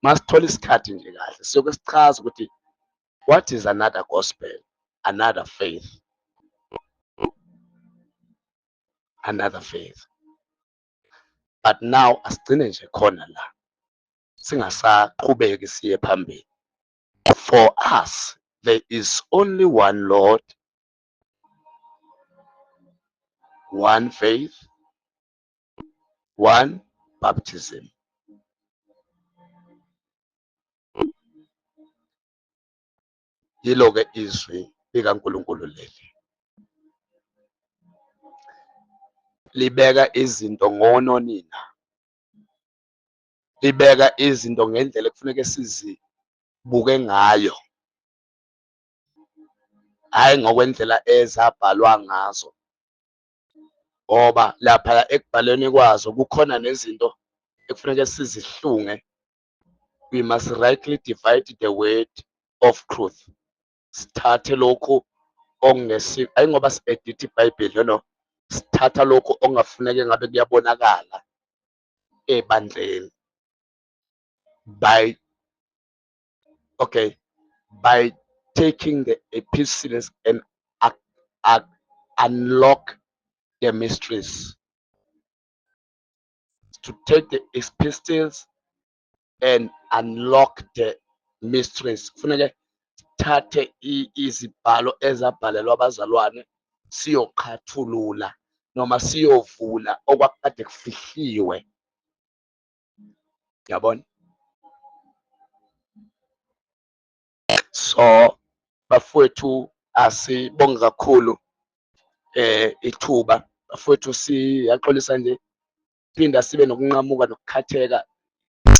Masithola isikhathi nje kahle siyoke sichaza ukuthi what is another gospel, another faith. But now asigcine nje khona la, singasaqhubeki siye phambili. For us, there is only one Lord, one faith, one baptism. Yilo-ke izwi likaNkulunkulu leli. Libeka izinto ngononina. Libeka izinto ngendlela ekufuneka sizibuke ngayo. Hayi ngokwendlela ezabhalwa ngazo. Ngoba lapha ekubhaleni kwazo kukhona nezinto ekufuneka sizihlunge. We must rightly divide the word of truth. Sithathe lokhu okungesiko, hayi ngoba si-editha iBhayibheli, no. Sithatha lokhu okungafuneke ngabe kuyabonakala ebandleni by taking the epistles and unlock the mysteries. To take the epistles and unlock the mysteries. Kufuneke sithathe izibhalo ezabhalelwa abazalwane siyoqhathulula noma siyovula okwakade kufihliwe. Yabona? So bafowethu asibonge kakhulu ithuba. Bafowethu siyaxolisa nje, phinda sibe nokunqamuka nokukhatheka,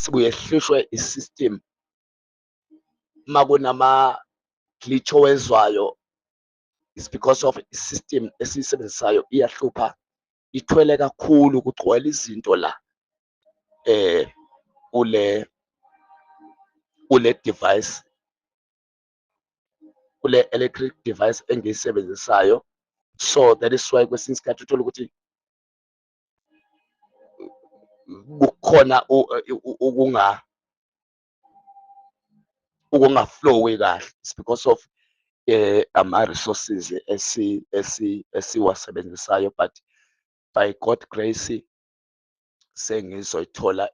sibuye sihlishwe isystem. Makunama glitch owezwayo, it's because of isystem esiyisebenzisayo iyahlupha, ithwele kakhulu, kugcwele izinto la kule device, kule electric device engiyisebenzisayo. So that is why kwesinye isikhathi uthola ukuthi kukhona ukungaflowi kahle. It's because of ama-resources esiwasebenzisayo, but by God grace sengizoyithola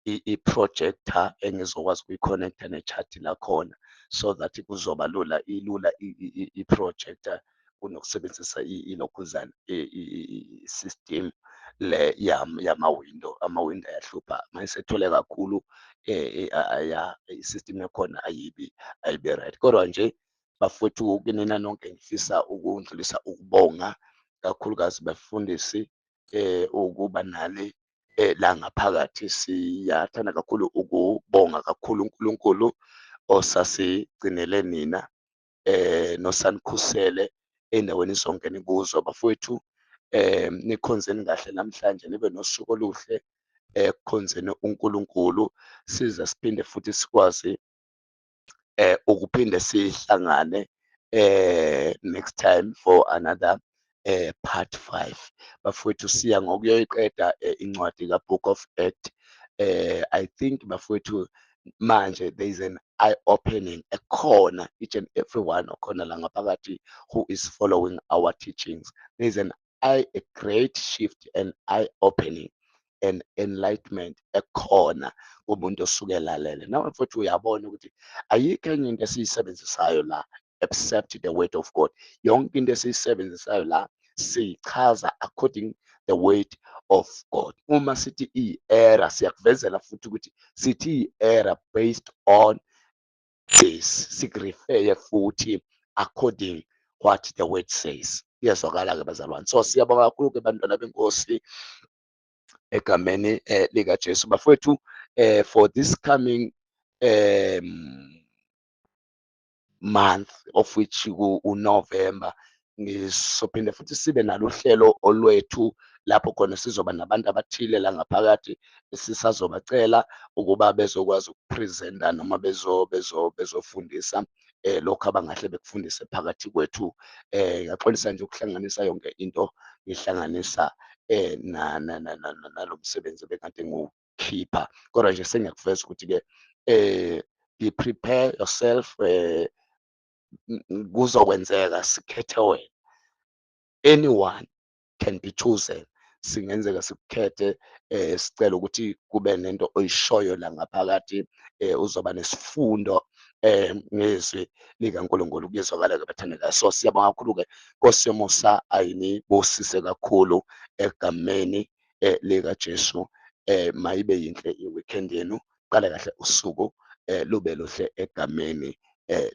i-projector engizokwazi ukuyi-connecta ne-chat lakhona, so that kuzoba ilula i-projector kunokusebenzisa ilokhuzana i-system le yama-window. Ama-window ayahlupha mayesethole kakhulu, i-system yakhona ayibi right. Kodwa nje bafowethu, kunina nonke ngifisa ukundlulisa ukubonga kakhulukazi bafundisi ukuba nale la ngaphakathi. Siyathanda kakhulu ukubonga kakhulu uNkulunkulu osasigcinele nina nosanikhusele ey'ndaweni zonke nikuzo. Bafowethu, nikhonzeni kahle namhlanje, nibe nosuku oluhle ekukhonzeni uNkulunkulu. Size siphinde futhi sikwazi ukuphinde sihlangane next time for another part 5. Bafowethu, siya ngokuyoyiqeda incwadi ka-Book of Acts. I think bafowethu manje there is an eye-opening ekhona, each and everyone okhona la ngaphakathi who is following our teachings. There is a great shift and eye-opening and enlightenment ekhona kumuntu osuke elalele. Nawe mfowethu uyabona ukuthi ayikho enye into esiyisebenzisayo la except the word of God. Yonke into esiyisebenzisayo la sichaza according the word of God. Uma sithi i-error siyakuvezela futhi ukuthi sithi i-error based on this, sikurefeye futhi according what the word says. Iyazwakala-ke bazalwane. So siyabonga kakhulu-ke bantwana benkosi egameni likaJesu. Bafowethu, for this coming month of which uNovember, ngizophinde futhi sibe nalo uhlelo olwethu lapho khona sizoba nabantu abathile la ngaphakathi sisazobacela ukuba bezokwazi ukupresenta noma bezofundisa lokhu abangahle bekufundise phakathi kwethu. Ngiyaxolisa nje ukuhlanganisa yonke into, ngihlanganisa nalo msebenzi bekade ngiwukhipha, kodwa nje sengiyakuveza ukuthi-ke prepare yourself, kuzokwenzeka, sikhethe wena. Anyone can be chosen. Singenzeka sikukhethe, sicela ukuthi kube nento oyishoyo la ngaphakathi, uzoba nesifundo ngezwi likaNkulunkulu. Kuyezwakala-ke bathandekayo. So siyabonga kakhulu-ke, Nkosi yomusa ayinibusise kakhulu egameni likaJesu. Mayibe yinhle i-weekend yenu, qale kahle usuku, lube luhle egameni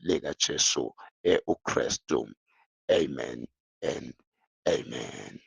likaJesu uKristu. Amen and amen.